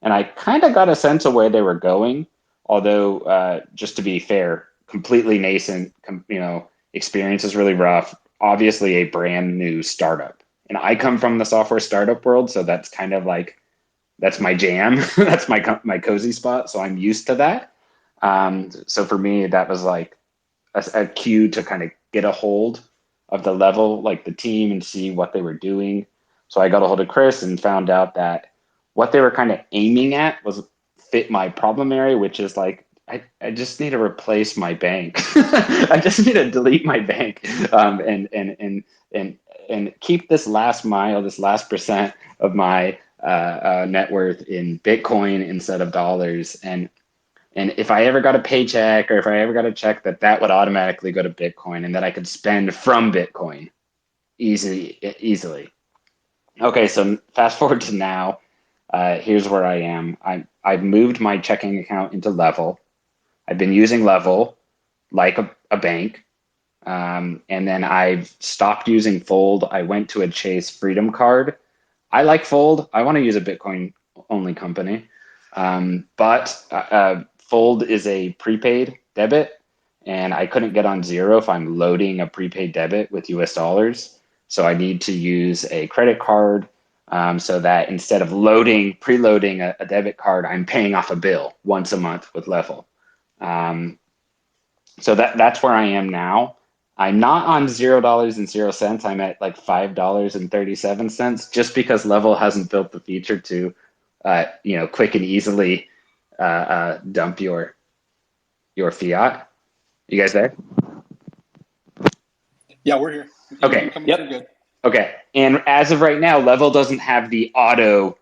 And I kind of got a sense of where they were going. Although, just to be fair, completely nascent, experience is really rough. Obviously a brand new startup. And I come from the software startup world. So that's kind of like, that's my jam. That's my cozy spot. So I'm used to that. So for me, that was like a cue to kind of get a hold of the Level, like the team, and see what they were doing. So I got a hold of Chris and found out that what they were kind of aiming at was fit my problem area, which is like, I just need to replace my bank. I just need to delete my bank and keep this last mile, this last percent of my net worth in Bitcoin instead of dollars. And if I ever got a paycheck or if I ever got a check, that would automatically go to Bitcoin and that I could spend from Bitcoin easily. Okay, so fast forward to now. Here's where I am. I've moved my checking account into Level. I've been using Level like a bank. And then I've stopped using Fold. I went to a Chase Freedom Card. I like Fold. I want to use a Bitcoin only company. But Fold is a prepaid debit, and I couldn't get on Zero if I'm loading a prepaid debit with US dollars. So I need to use a credit card so that instead of preloading a debit card, I'm paying off a bill once a month with Level. So that's where I am now. I'm not on $0.00. I'm at like $5.37 just because Level hasn't built the feature to, quick and easily dump your fiat. You guys there? Yeah, we're here. Okay. Yep. Through good. Okay. And as of right now, Level doesn't have the auto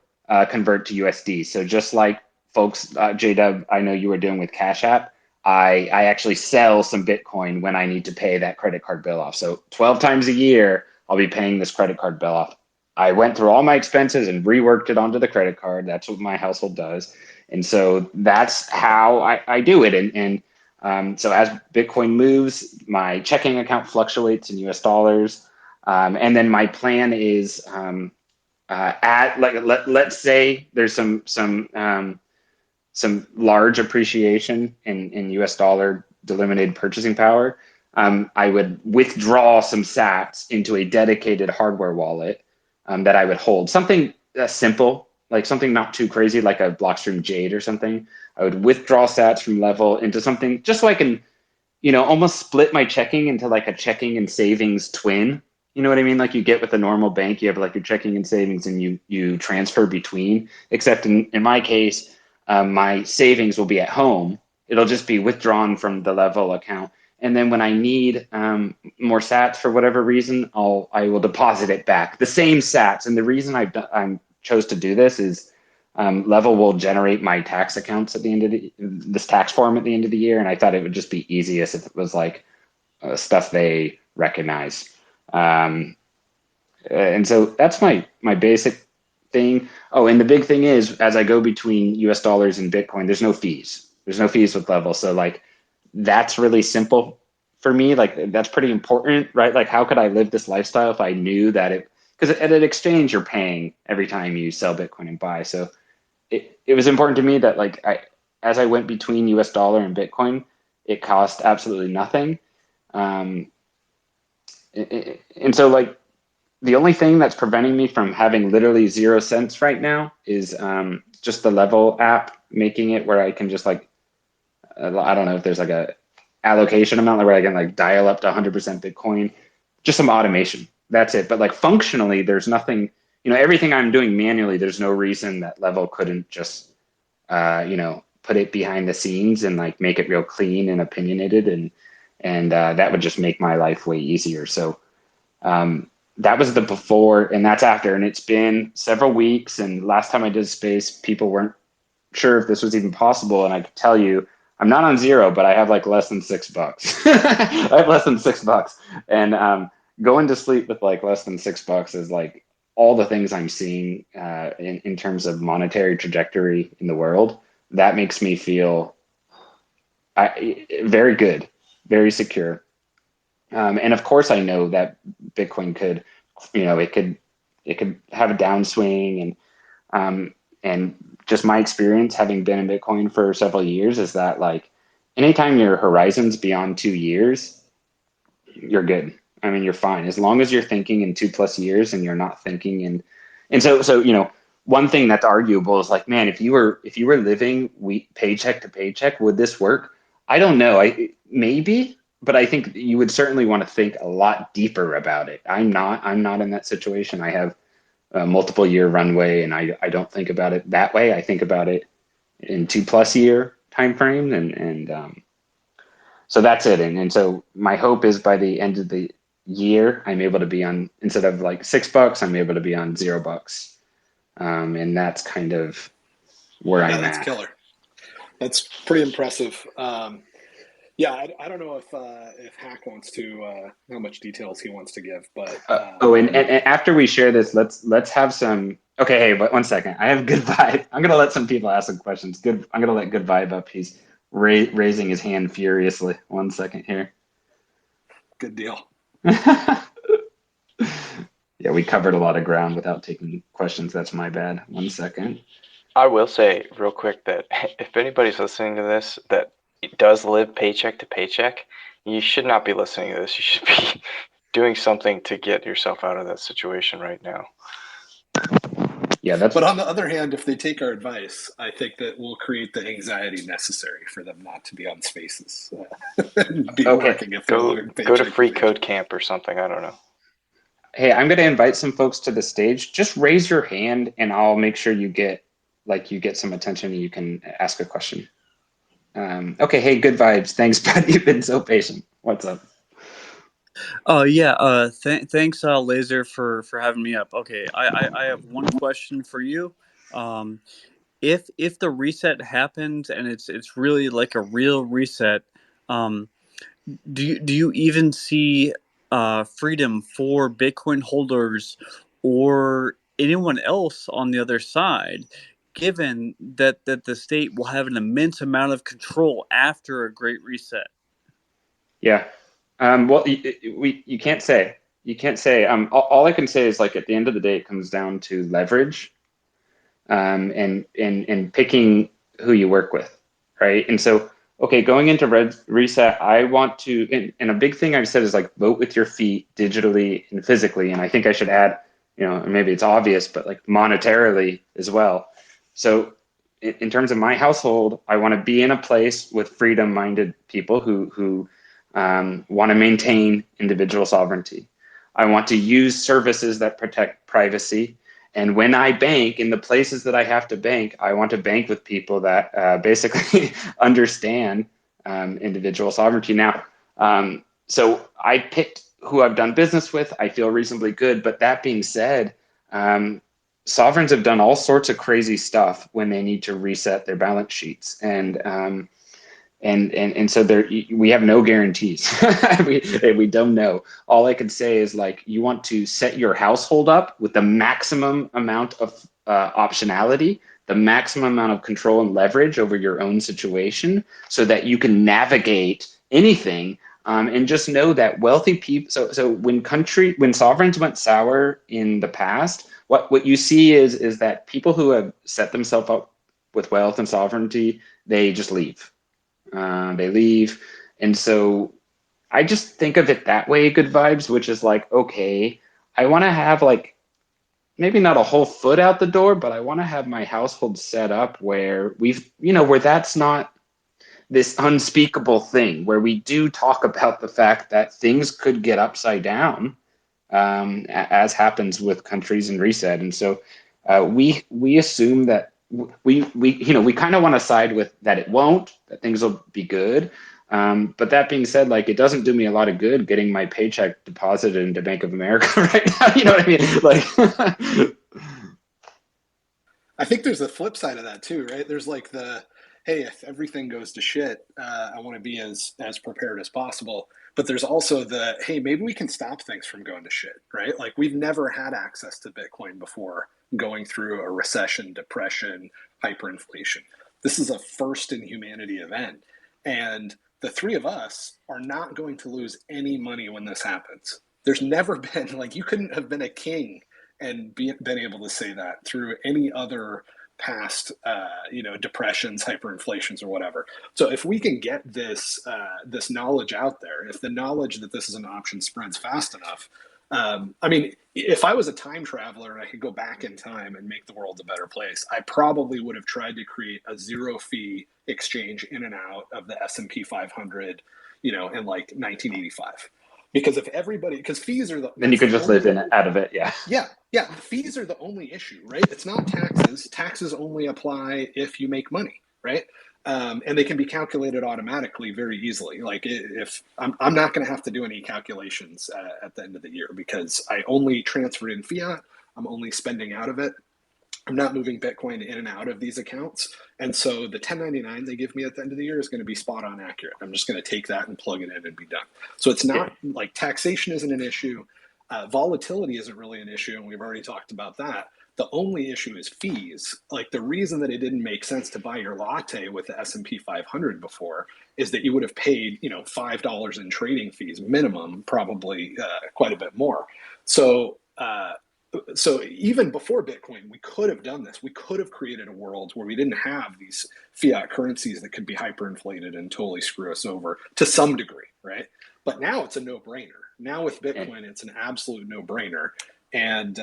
convert to USD. So just like folks, J-Dub, I know you were doing with Cash App, I actually sell some Bitcoin when I need to pay that credit card bill off. So 12 times a year, I'll be paying this credit card bill off. I went through all my expenses and reworked it onto the credit card. That's what my household does. And so that's how I do it. So as Bitcoin moves, my checking account fluctuates in US dollars. And then my plan is let's say there's some large appreciation in US dollar delimited purchasing power. I would withdraw some sats into a dedicated hardware wallet that I would hold. Something simple, like something not too crazy, like a Blockstream Jade or something. I would withdraw sats from Level into something just so I can, almost split my checking into like a checking and savings twin. You know what I mean? Like you get with a normal bank, you have like your checking and savings and you transfer between, except in my case, my savings will be at home. It'll just be withdrawn from the Level account. And then when I need more sats for whatever reason, I will deposit it back. The same sats. And the reason I chose to do this is Level will generate my tax accounts at the end of this tax form at the end of the year. And I thought it would just be easiest if it was like stuff they recognize. And so that's my basic thing. Oh, and the big thing is, as I go between US dollars and Bitcoin, there's no fees. There's no fees with Level. So like, that's really simple for me. Like that's pretty important, right? Like how could I live this lifestyle if I knew that because at an exchange, you're paying every time you sell Bitcoin and buy. So it was important to me that like as I went between US dollar and Bitcoin, it cost absolutely nothing. And so like, the only thing that's preventing me from having literally 0 cents right now is just the Level app making it where I can just like, I don't know if there's like a allocation amount where I can like dial up to 100% Bitcoin, just some automation. That's it. But like functionally, there's nothing, everything I'm doing manually, there's no reason that Level couldn't just, put it behind the scenes and like make it real clean and opinionated. And that would just make my life way easier. So, that was the before and that's after, and it's been several weeks. And last time I did space, people weren't sure if this was even possible. And I could tell you, I'm not on zero, but I have like less than $6. I have less than $6, and going to sleep with like less than $6 is like all the things I'm seeing in terms of monetary trajectory in the world. That makes me feel very good, very secure. And of course, I know that Bitcoin could, it could have a downswing, and just my experience having been in Bitcoin for several years is that like anytime your horizon's beyond 2 years, you're good. I mean, you're fine as long as you're thinking in 2+ years and you're not thinking and so one thing that's arguable is like, man, if you were living paycheck to paycheck, would this work? I don't know. Maybe. But I think you would certainly want to think a lot deeper about it. I'm not in that situation. I have a multiple year runway, and I don't think about it that way. I think about it in 2+ year time frame, and so that's it. And so my hope is by the end of the year, I'm able to be on, instead of like $6, I'm able to be on $0. And that's kind of where I'm that's at. Killer. That's pretty impressive. Yeah, I don't know if Hack wants to how much details he wants to give, but and after we share this, let's have some. Okay, hey, but 1 second. I have Good Vibe. I'm gonna let some people ask some questions. I'm gonna let Good Vibe up. He's raising his hand furiously. 1 second here. Good deal. Yeah, we covered a lot of ground without taking questions. That's my bad. 1 second. I will say real quick that if anybody's listening to this that does live paycheck to paycheck, you should not be listening to this. You should be doing something to get yourself out of that situation right now. Yeah, that's. But on the other hand, if they take our advice, I think that we'll create the anxiety necessary for them not to be on spaces. Be Okay. working if they're living paycheck Go to free paycheck. code camp or something. I don't know. Hey, I'm going to invite some folks to the stage. Just raise your hand, and I'll make sure you get some attention and you can ask a question. Okay, hey, Good Vibes. Thanks, bud. You've been so patient. What's up? Oh yeah. Thanks, Laser, for having me up. Okay, I have one question for you. if the reset happens and it's really like a real reset, um, do you even see freedom for Bitcoin holders or anyone else on the other side, given that the state will have an immense amount of control after a great reset? Yeah. Well, you can't say. You can't say. All I can say is like at the end of the day, it comes down to leverage, and picking who you work with, right? And so, okay, going into Red Reset, I want to, and a big thing I've said is like vote with your feet digitally and physically. And I think I should add, maybe it's obvious, but like monetarily as well. So in terms of my household, I want to be in a place with freedom-minded people who want to maintain individual sovereignty. I want to use services that protect privacy. And when I bank in the places that I have to bank, I want to bank with people that basically understand individual sovereignty. Now, so I picked who I've done business with. I feel reasonably good. But that being said, sovereigns have done all sorts of crazy stuff when they need to reset their balance sheets. And so there, we have no guarantees. we don't know. All I can say is like, you want to set your household up with the maximum amount of optionality, the maximum amount of control and leverage over your own situation, so that you can navigate anything. And just know that wealthy people. So when sovereigns went sour in the past, what you see is that people who have set themselves up with wealth and sovereignty, they just leave. They leave. And so I just think of it that way, good vibes, which is like, okay, I want to have like maybe not a whole foot out the door, but I want to have my household set up where where that's not this unspeakable thing, where we do talk about the fact that things could get upside down, as happens with countries in reset. And so we assume that we kind of want to side with that it won't, that things will be good. But that being said, like, it doesn't do me a lot of good getting my paycheck deposited into Bank of America right now. You know what I mean? Like, I think there's a flip side of that too, right? There's like hey, if everything goes to shit, I want to be as prepared as possible. But there's also hey, maybe we can stop things from going to shit, right? Like, we've never had access to Bitcoin before going through a recession, depression, hyperinflation. This is a first in humanity event. And the three of us are not going to lose any money when this happens. There's never been, like, you couldn't have been a king and been able to say that through any other past, depressions, hyperinflations, or whatever. So if we can get this knowledge out there, if the knowledge that this is an option spreads fast enough, I mean, if I was a time traveler and I could go back in time and make the world a better place, I probably would have tried to create a zero fee exchange in and out of the S&P 500, in like 1985. Because fees are then you could just live in it, out of it. Yeah. Yeah. Fees are the only issue, right? It's not taxes. Taxes only apply if you make money, right? And they can be calculated automatically very easily. Like, if I'm not going to have to do any calculations at the end of the year, because I only transferred in fiat. I'm only spending out of it. I'm not moving Bitcoin in and out of these accounts. And so the 1099 they give me at the end of the year is going to be spot on accurate. I'm just going to take that and plug it in and be done. So it's not like taxation isn't an issue. Volatility isn't really an issue. And we've already talked about that. The only issue is fees. Like, the reason that it didn't make sense to buy your latte with the S&P 500 before is that you would have paid, $5 in trading fees minimum, probably quite a bit more. So even before Bitcoin, we could have done this. We could have created a world where we didn't have these fiat currencies that could be hyperinflated and totally screw us over to some degree, right? But now it's a no-brainer. Now with Bitcoin, it's an absolute no-brainer. And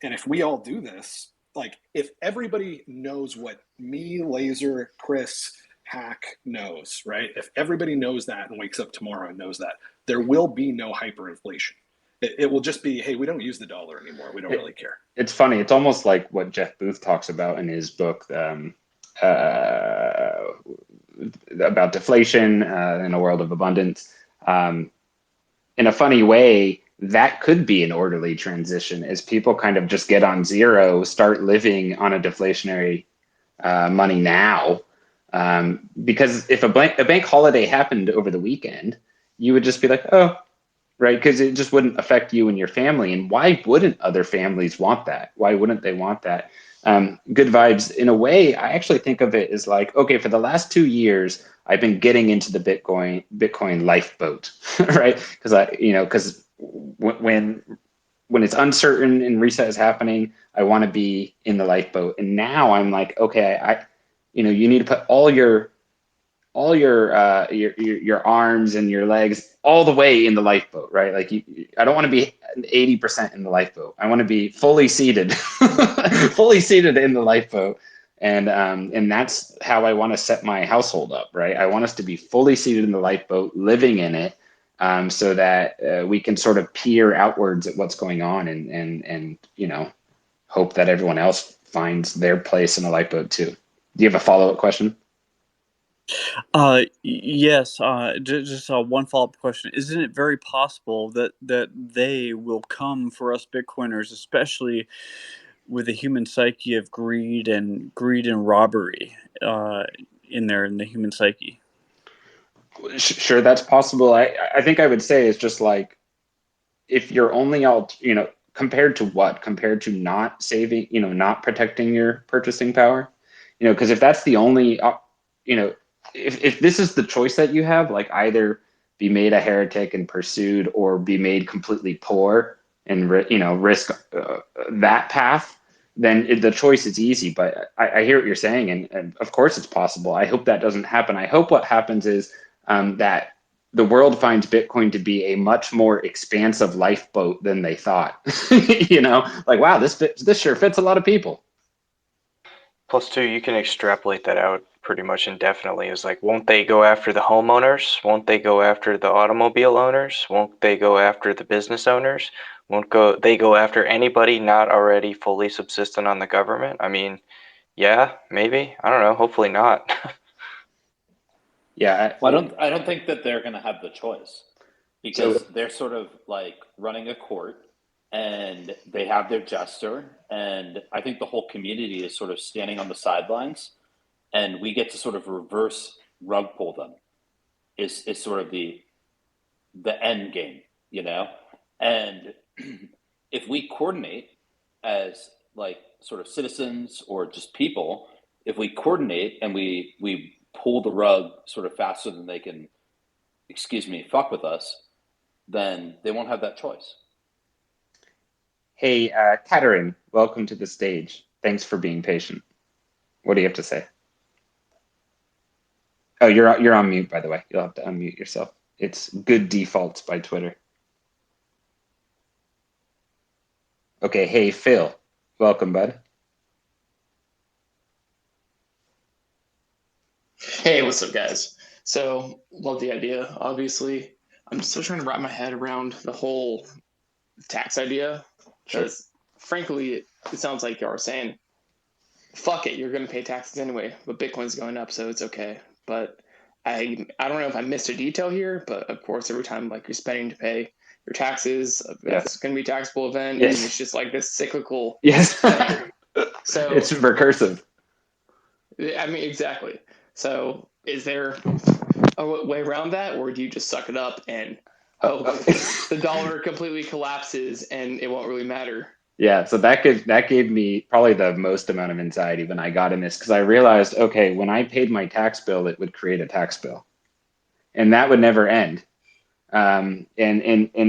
if we all do this, like, if everybody knows what me, Laser, Chris, Hack knows, right? If everybody knows that and wakes up tomorrow and knows that, there will be no hyperinflation. It will just be, hey, we don't use the dollar anymore. We don't really care. It's funny. It's almost like what Jeff Booth talks about in his book about deflation in a world of abundance. In a funny way, that could be an orderly transition as people kind of just get on zero, start living on a deflationary money now. Because if a bank holiday happened over the weekend, you would just be like, oh, right, because it just wouldn't affect you and your family. And why wouldn't other families want that? Why wouldn't they want that? Good vibes, in a way, I actually think of it as like, okay, for the last 2 years, I've been getting into the Bitcoin lifeboat, right? Because when it's uncertain and reset is happening, I want to be in the lifeboat. And now I'm like, okay, you need to put all your arms and your legs all the way in the lifeboat, right? Like I don't want to be 80% in the lifeboat. I want to be fully seated, fully seated in the lifeboat. And that's how I want to set my household up, right? I want us to be fully seated in the lifeboat, living in it, so that we can sort of peer outwards at what's going on and hope that everyone else finds their place in the lifeboat too. Do you have a follow-up question? Yes. Just one follow-up question. Isn't it very possible that they will come for us Bitcoiners, especially with the human psyche of greed and robbery in the human psyche? Sure, that's possible. I think I would say it's just like, if you're only out, compared to what? Compared to not saving, not protecting your purchasing power, because if that's the only, if this is the choice that you have, like either be made a heretic and pursued, or be made completely poor and risk that path, then the choice is easy. But I hear what you're saying, and of course it's possible. I hope that doesn't happen. I hope what happens is that the world finds Bitcoin to be a much more expansive lifeboat than they thought. Like, wow, this sure fits a lot of people. Plus, too, you can extrapolate that out pretty much indefinitely. Is like, won't they go after the homeowners? Won't they go after the automobile owners? Won't they go after the business owners? Won't they go after anybody not already fully subsistent on the government? I mean, yeah, maybe. I don't know. Hopefully not. Yeah. Well, I don't think that they're going to have the choice, because they're sort of like running a court, and they have their jester, and I think the whole community is sort of standing on the sidelines, and we get to sort of reverse rug pull them. Is sort of the end game, and if we coordinate as like sort of citizens or just people, if we coordinate and we pull the rug sort of faster than they can, fuck with us, then they won't have that choice. Hey, Katerin, welcome to the stage. Thanks for being patient. What do you have to say? Oh, you're on mute, by the way. You'll have to unmute yourself. It's good defaults by Twitter. Okay, hey, Phil. Welcome, bud. Hey, what's up, guys? So, love the idea, obviously. I'm still trying to wrap my head around the whole tax idea, because frankly, it sounds like y'all are saying, fuck it, you're going to pay taxes anyway, but Bitcoin's going up, so it's okay. But I don't know if I missed a detail here, but of course, every time like you're spending to pay your taxes, it's going to be a taxable event, and it's just like this cyclical thing. So it's recursive. I mean, exactly. So is there a way around that, or do you just suck it up and hope the dollar completely collapses and it won't really matter? Yeah, so that gave me probably the most amount of anxiety when I got in this, because I realized, okay, when I paid my tax bill, it would create a tax bill, and that would never end. And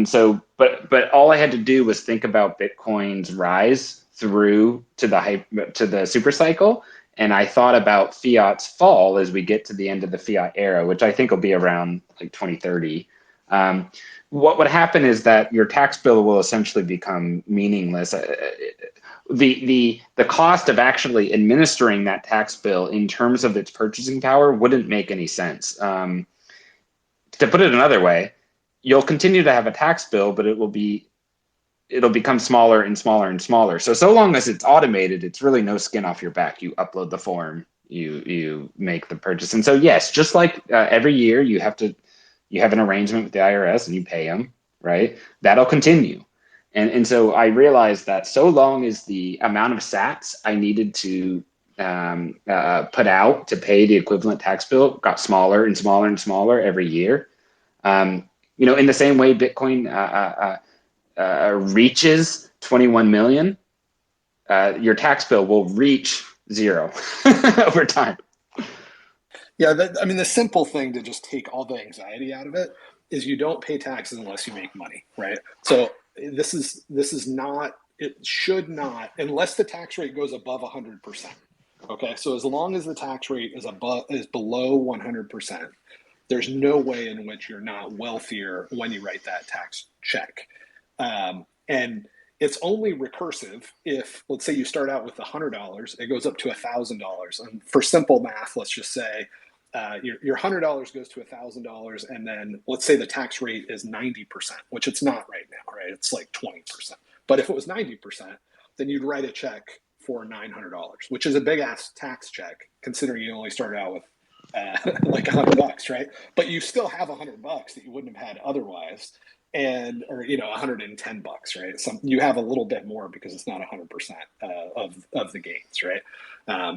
so, but all I had to do was think about Bitcoin's rise through to the super cycle. And I thought about Fiat's fall as we get to the end of the Fiat era, which I think will be around like 2030. What would happen is that your tax bill will essentially become meaningless. The cost of actually administering that tax bill in terms of its purchasing power wouldn't make any sense. To put it another way, you'll continue to have a tax bill, but it'll become smaller and smaller and smaller. So long as it's automated, it's really no skin off your back. You upload the form, you make the purchase. And so, yes, just like every year you have an arrangement with the IRS and you pay them, right? That'll continue. And so I realized that so long as the amount of sats I needed to put out to pay the equivalent tax bill got smaller and smaller and smaller every year. In the same way Bitcoin reaches 21 million, your tax bill will reach zero over time. Yeah, the simple thing to just take all the anxiety out of it is you don't pay taxes unless you make money, right? So this is not, it should not, unless the tax rate goes above 100%. Okay, so as long as the tax rate is below 100%, there's no way in which you're not wealthier when you write that tax check. And it's only recursive if, let's say you start out with $100, it goes up to $1,000. And for simple math, let's just say your $100 goes to $1,000, and then let's say the tax rate is 90%, which it's not right now, right? It's like 20%. But if it was 90%, then you'd write a check for $900, which is a big ass tax check considering you only started out with like $100, right? But you still have $100 that you wouldn't have had otherwise, or $110, right? You have a little bit more because it's not 100% of the gains, right?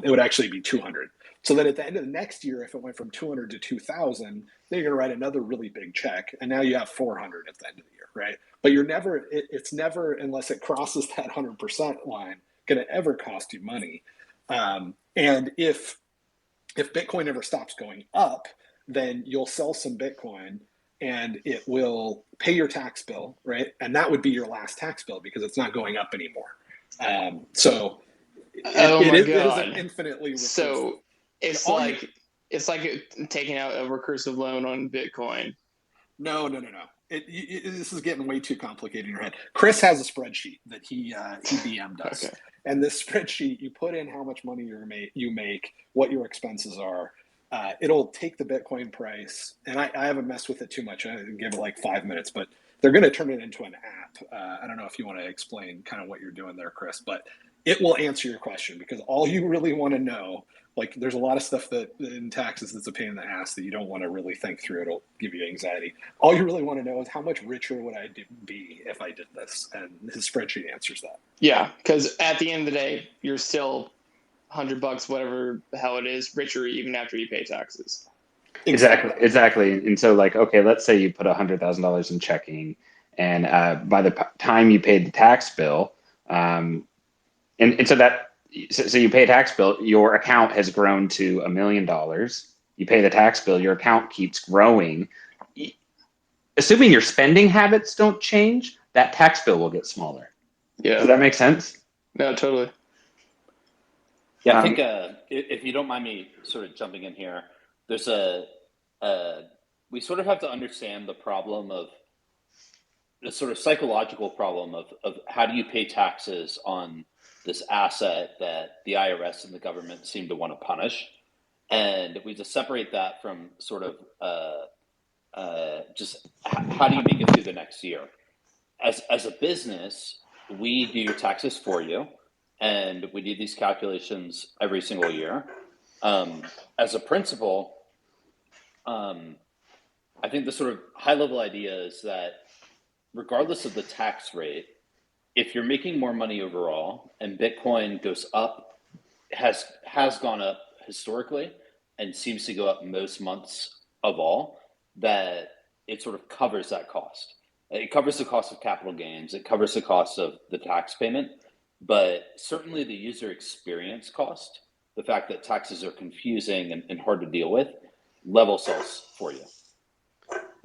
It would actually be 200. So then at the end of the next year, if it went from 200 to 2,000, then you're going to write another really big check, and now you have 400 at the end of the year, right? But it's never, unless it crosses that 100% line, going to ever cost you money. And if Bitcoin ever stops going up, then you'll sell some Bitcoin and it will pay your tax bill, right? And that would be your last tax bill because it's not going up anymore. So it is an infinitely recursive. So it's like taking out a recursive loan on Bitcoin. No. This is getting way too complicated in your head. Chris has a spreadsheet that he DM'd us. Okay. And this spreadsheet, you put in how much money you make, what your expenses are. It'll take the Bitcoin price, and I haven't messed with it too much. I give it like 5 minutes, but they're going to turn it into an app. I don't know if you want to explain kind of what you're doing there, Chris, but it will answer your question because all you really want to know, like there's a lot of stuff that in taxes that's a pain in the ass that you don't want to really think through. It'll give you anxiety. All you really want to know is how much richer would I be if I did this? And his spreadsheet answers that. Yeah, because at the end of the day, you're still $100, whatever the hell it is, richer even after you pay taxes. Exactly. And so okay, let's say you put $100,000 in checking, and by the time you paid the tax bill, and so you pay a tax bill, your account has grown to $1 million. You pay the tax bill, your account keeps growing. Assuming your spending habits don't change, that tax bill will get smaller. Yeah. Does that make sense? No, totally. Yeah, I think if you don't mind me sort of jumping in here, there's we sort of have to understand the problem of the sort of psychological problem of how do you pay taxes on this asset that the IRS and the government seem to want to punish. And we just separate that from sort of just how do you make it through the next year? As a business, we do your taxes for you, and we do these calculations every single year. As a principle, I think the sort of high level idea is that regardless of the tax rate, if you're making more money overall and Bitcoin goes up, has gone up historically and seems to go up most months of all, that it sort of covers that cost. It covers the cost of capital gains. It covers the cost of the tax payment, but certainly the user experience cost, the fact that taxes are confusing and hard to deal with, level sells for you.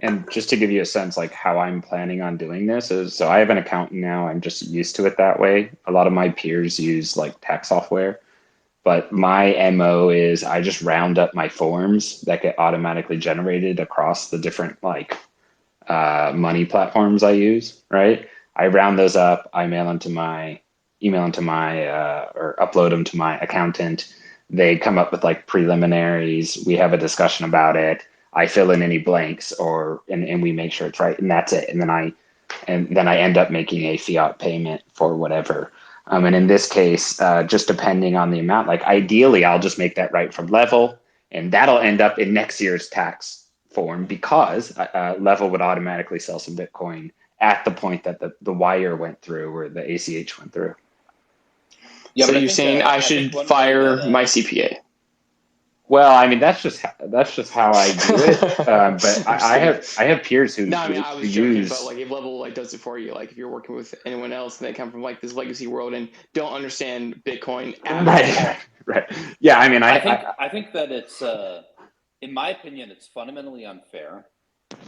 And just to give you a sense, like how I'm planning on doing this is, so I have an accountant now. I'm just used to it that way. A lot of my peers use like tax software, but my MO is I just round up my forms that get automatically generated across the different money platforms I use, right? I round those up, I email them to my or upload them to my accountant. They come up with like preliminaries. We have a discussion about it. I fill in any blanks and we make sure it's right, and that's it. And then I end up making a fiat payment for whatever. And in this case, just depending on the amount, like ideally I'll just make that right from Level, and that'll end up in next year's tax form because Level would automatically sell some Bitcoin at the point that the wire went through or the ACH went through. Yeah, So but you're saying I should one way fire that, my CPA? Well, I mean, that's just how I do it. But I'm just kidding. I have peers No, I mean I who was joking, but use like if Level like does it for you, like if you're working with anyone else and they come from like this legacy world and don't understand Bitcoin at all. right, right. Yeah, I mean, I think that it's in my opinion, it's fundamentally unfair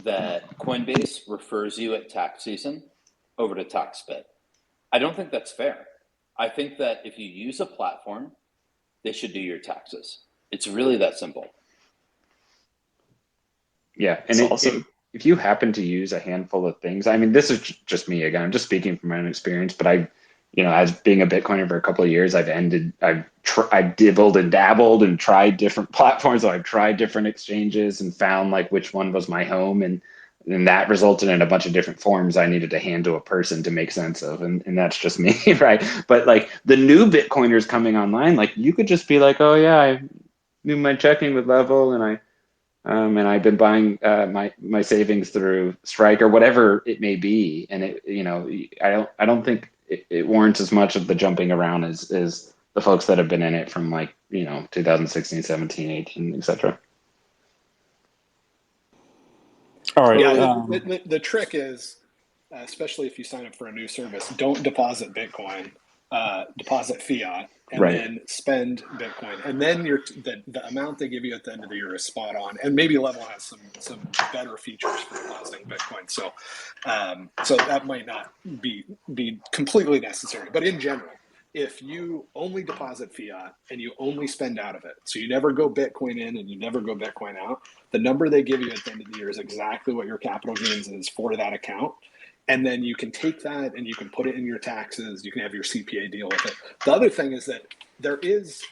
that Coinbase refers you at tax season over to TaxBit. I don't think that's fair. I think that if you use a platform, they should do your taxes. It's really that simple. yeah, and It's awesome. if you happen to use a handful of things, I mean, this is just me again. I'm just speaking from my own experience, but as being a Bitcoiner for a couple of years, I've dibbled and dabbled and tried different platforms. So I've tried different exchanges and found like which one was my home, and that resulted in a bunch of different forms I needed to hand to a person to make sense of, and that's just me, right? But like the new Bitcoiners coming online, like you could just be like, oh yeah, I do my checking with Level, and I've been buying my savings through Strike or whatever it may be, and I don't think it warrants as much of the jumping around as the folks that have been in it from 2016, 17, 18, etc. All right. Yeah, the trick is, especially if you sign up for a new service, don't deposit Bitcoin, deposit fiat, and Right. then spend Bitcoin, and then the amount they give you at the end of the year is spot on. And maybe Level has some better features for depositing Bitcoin, so that might not be completely necessary. But in general, if you only deposit fiat and you only spend out of it, so you never go Bitcoin in and you never go Bitcoin out, the number they give you at the end of the year is exactly what your capital gains is for that account. And then you can take that and you can put it in your taxes. You can have your CPA deal with it. The other thing is that there is,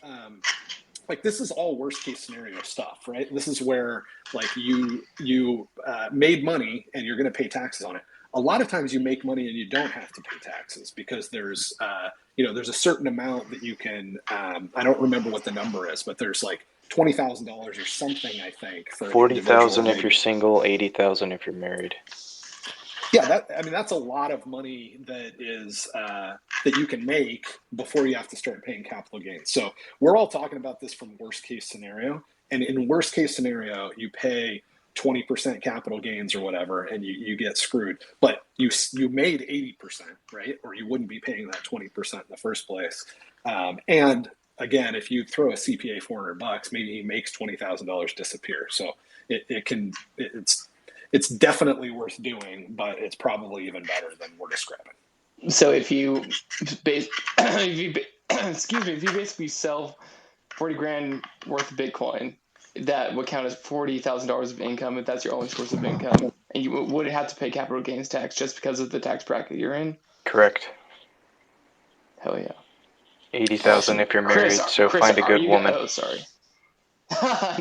this is all worst case scenario stuff, right? This is where like you made money and you're going to pay taxes on it. A lot of times you make money and you don't have to pay taxes because there's a certain amount that you can, I don't remember what the number is, but there's like $20,000 or something, I think, for 40,000 if you're single, 80,000 if you're married. Yeah, that's a lot of money that is that you can make before you have to start paying capital gains. So we're all talking about this from worst case scenario, and in worst case scenario, you pay 20% capital gains or whatever, and you get screwed. But you made 80%, right? Or you wouldn't be paying that 20% in the first place. And again, if you throw a CPA $400, maybe he makes $20,000 disappear. So it's definitely worth doing, but it's probably even better than we're describing. So if you basically sell 40 grand worth of Bitcoin, that would count as $40,000 of income if that's your only source of income, and you would have to pay capital gains tax just because of the tax bracket you're in. Correct. Hell yeah. 80,000 if you're married. So Chris, find a good woman. Oh, sorry.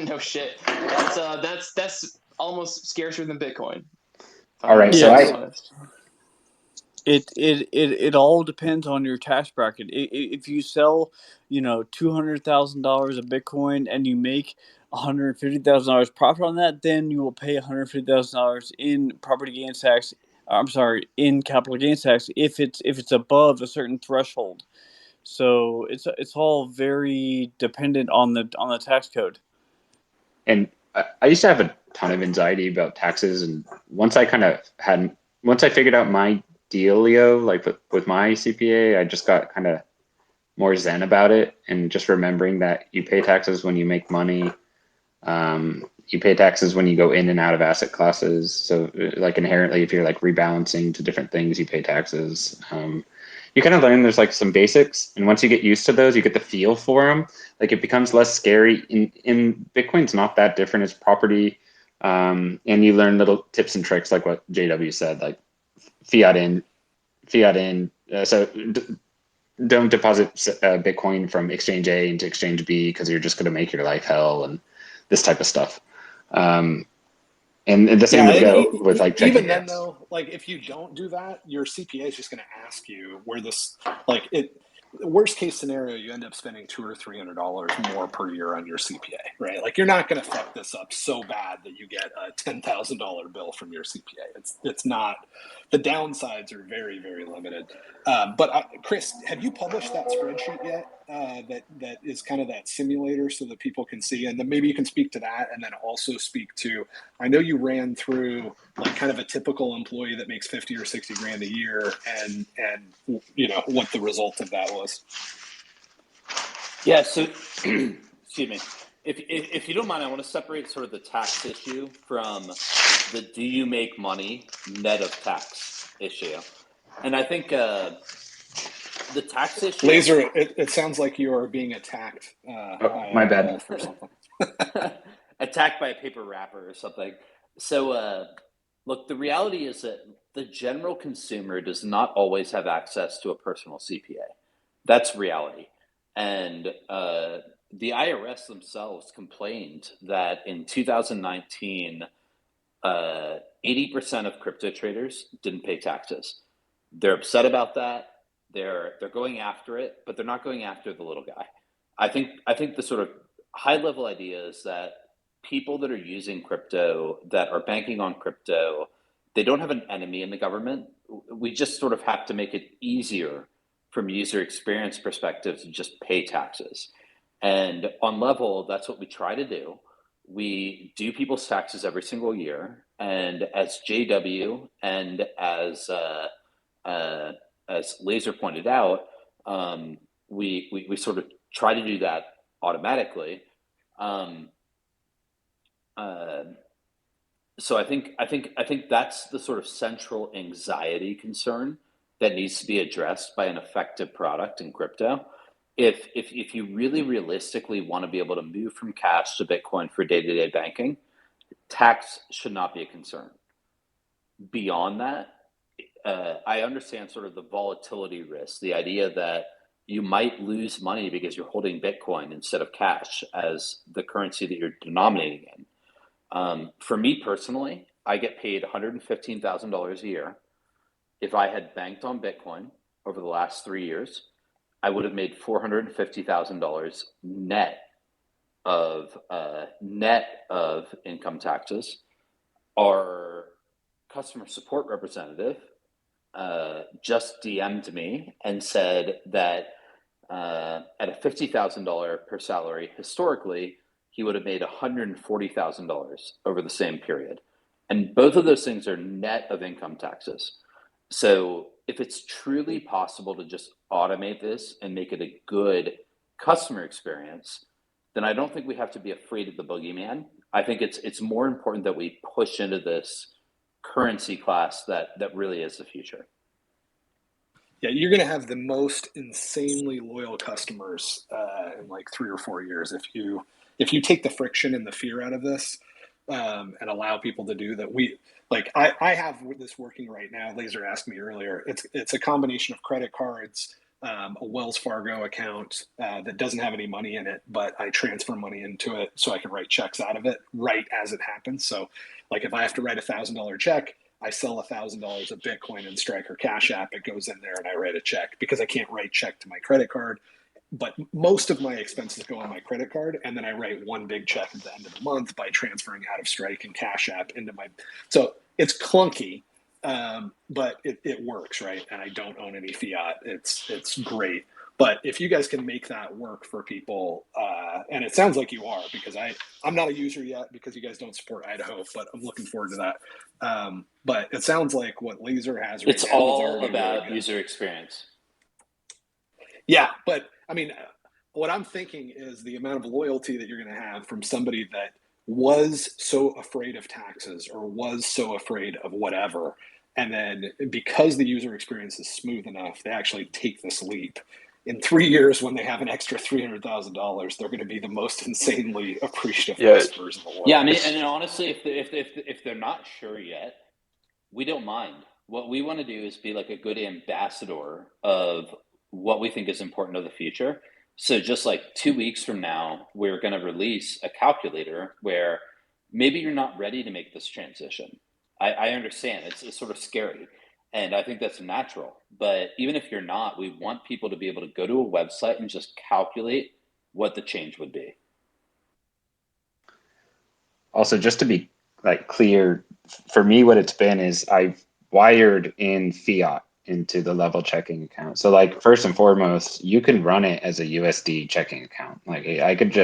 No shit. That's almost scarcer than Bitcoin. All right, so It all depends on your tax bracket. If you sell, $200,000 of Bitcoin and you make $150,000 profit on that, then you will pay $150,000 in property gains tax. I'm sorry, in capital gains tax if it's above a certain threshold. So it's all very dependent on the tax code. And I used to have a ton of anxiety about taxes, and once I figured out my dealio, like with my CPA, I just got kind of more zen about it, and just remembering that you pay taxes when you make money. You pay taxes when you go in and out of asset classes. So like inherently, if you're like rebalancing to different things, you pay taxes. You kind of learn there's like some basics, and once you get used to those, you get the feel for them. Like it becomes less scary. In Bitcoin's not that different as property, and you learn little tips and tricks like what JW said, like fiat in. Don't deposit Bitcoin from exchange A into exchange B because you're just going to make your life hell and this type of stuff. And the same would go with like checking. Even then, though, like if you don't do that, your CPA is just going to ask you where this, like worst case scenario, you end up spending $200 or $300 more per year on your CPA, right? Like, you're not going to fuck this up so bad that you get a $10,000 bill from your CPA. It's not. The downsides are very, very limited. But Chris, have you published that spreadsheet yet? That is kind of that simulator so that people can see, and then maybe you can speak to that, and then also speak to. I know you ran through like kind of a typical employee that makes 50 or 60 grand a year, and you know what the result of that was. Yeah. So, excuse me. If you don't mind, I want to separate sort of the tax issue from the do you make money net of tax issue, and I think the tax issue. Laser, it sounds like you are being attacked. My bad. Wolf or something. Attacked by a paper wrapper or something. So, look, the reality is that the general consumer does not always have access to a personal CPA. That's reality. And the IRS themselves complained that in 2019, 80% of crypto traders didn't pay taxes. They're upset about that. They're going after it, but they're not going after the little guy. I think the sort of high level idea is that people that are using crypto, that are banking on crypto, they don't have an enemy in the government. We just sort of have to make it easier from a user experience perspective to just pay taxes. And on Level, that's what we try to do. We do people's taxes every single year, and as JW and as Laser pointed out, we sort of try to do that automatically. So I think that's the sort of central anxiety concern that needs to be addressed by an effective product in crypto. If you really realistically want to be able to move from cash to Bitcoin for day-to-day banking, tax should not be a concern. Beyond that, I understand sort of the volatility risk, the idea that you might lose money because you're holding Bitcoin instead of cash as the currency that you're denominating in. For me personally, I get paid $115,000 a year. If I had banked on Bitcoin over the last 3 years, I would have made $450,000 net of income taxes. Our customer support representative just DM'd me and said that at a $50,000 per salary, historically, he would have made $140,000 over the same period. And both of those things are net of income taxes. So if it's truly possible to just automate this and make it a good customer experience, then I don't think we have to be afraid of the boogeyman. I think it's more important that we push into this currency class that really is the future. Yeah, you're going to have the most insanely loyal customers in like 3 or 4 years if you take the friction and the fear out of this and allow people to do that. I have this working right now. Laser asked me earlier. It's a combination of credit cards, a Wells Fargo account that doesn't have any money in it, but I transfer money into it so I can write checks out of it right as it happens. So, like if I have to write $1,000 check, I sell $1,000 of Bitcoin in Strike or Cash App. It goes in there and I write a check because I can't write check to my credit card. But most of my expenses go on my credit card, and then I write one big check at the end of the month by transferring out of Strike and Cash App into my. So it's clunky, but it works, right? And I don't own any fiat. It's great. But if you guys can make that work for people, and it sounds like you are, because I'm not a user yet because you guys don't support Idaho, but I'm looking forward to that. But it sounds like what Laser has right it's now all is already about really user experience. Yeah, but I mean, what I'm thinking is the amount of loyalty that you're going to have from somebody that was so afraid of taxes or was so afraid of whatever. And then because the user experience is smooth enough, they actually take this leap. In 3 years, when they have an extra $300,000, they're going to be the most insanely appreciative customers in the world. Yeah, I mean, and honestly, if they're not sure yet, we don't mind. What we want to do is be like a good ambassador of what we think is important to the future. So just like 2 weeks from now, we're going to release a calculator where maybe you're not ready to make this transition. I understand it's sort of scary. And I think that's natural. But even if you're not, we want people to be able to go to a website and just calculate what the change would be. Also, just to be like clear, for me, what it's been is I've wired in Fiat into the Level checking account. So like first and foremost, you can run it as a USD checking account. Like I could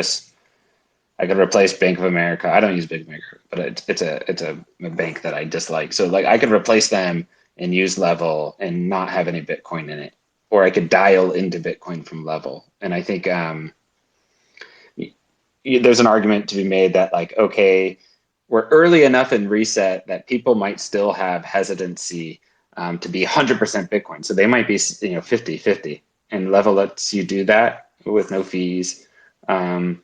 replace Bank of America. I don't use Bank of America, but it's a bank that I dislike. So like I could replace them and use Level and not have any Bitcoin in it, or I could dial into Bitcoin from Level. And I think there's an argument to be made that like, okay, we're early enough in reset that people might still have hesitancy to be 100% Bitcoin. So they might be 50-50, and Level lets you do that with no fees. And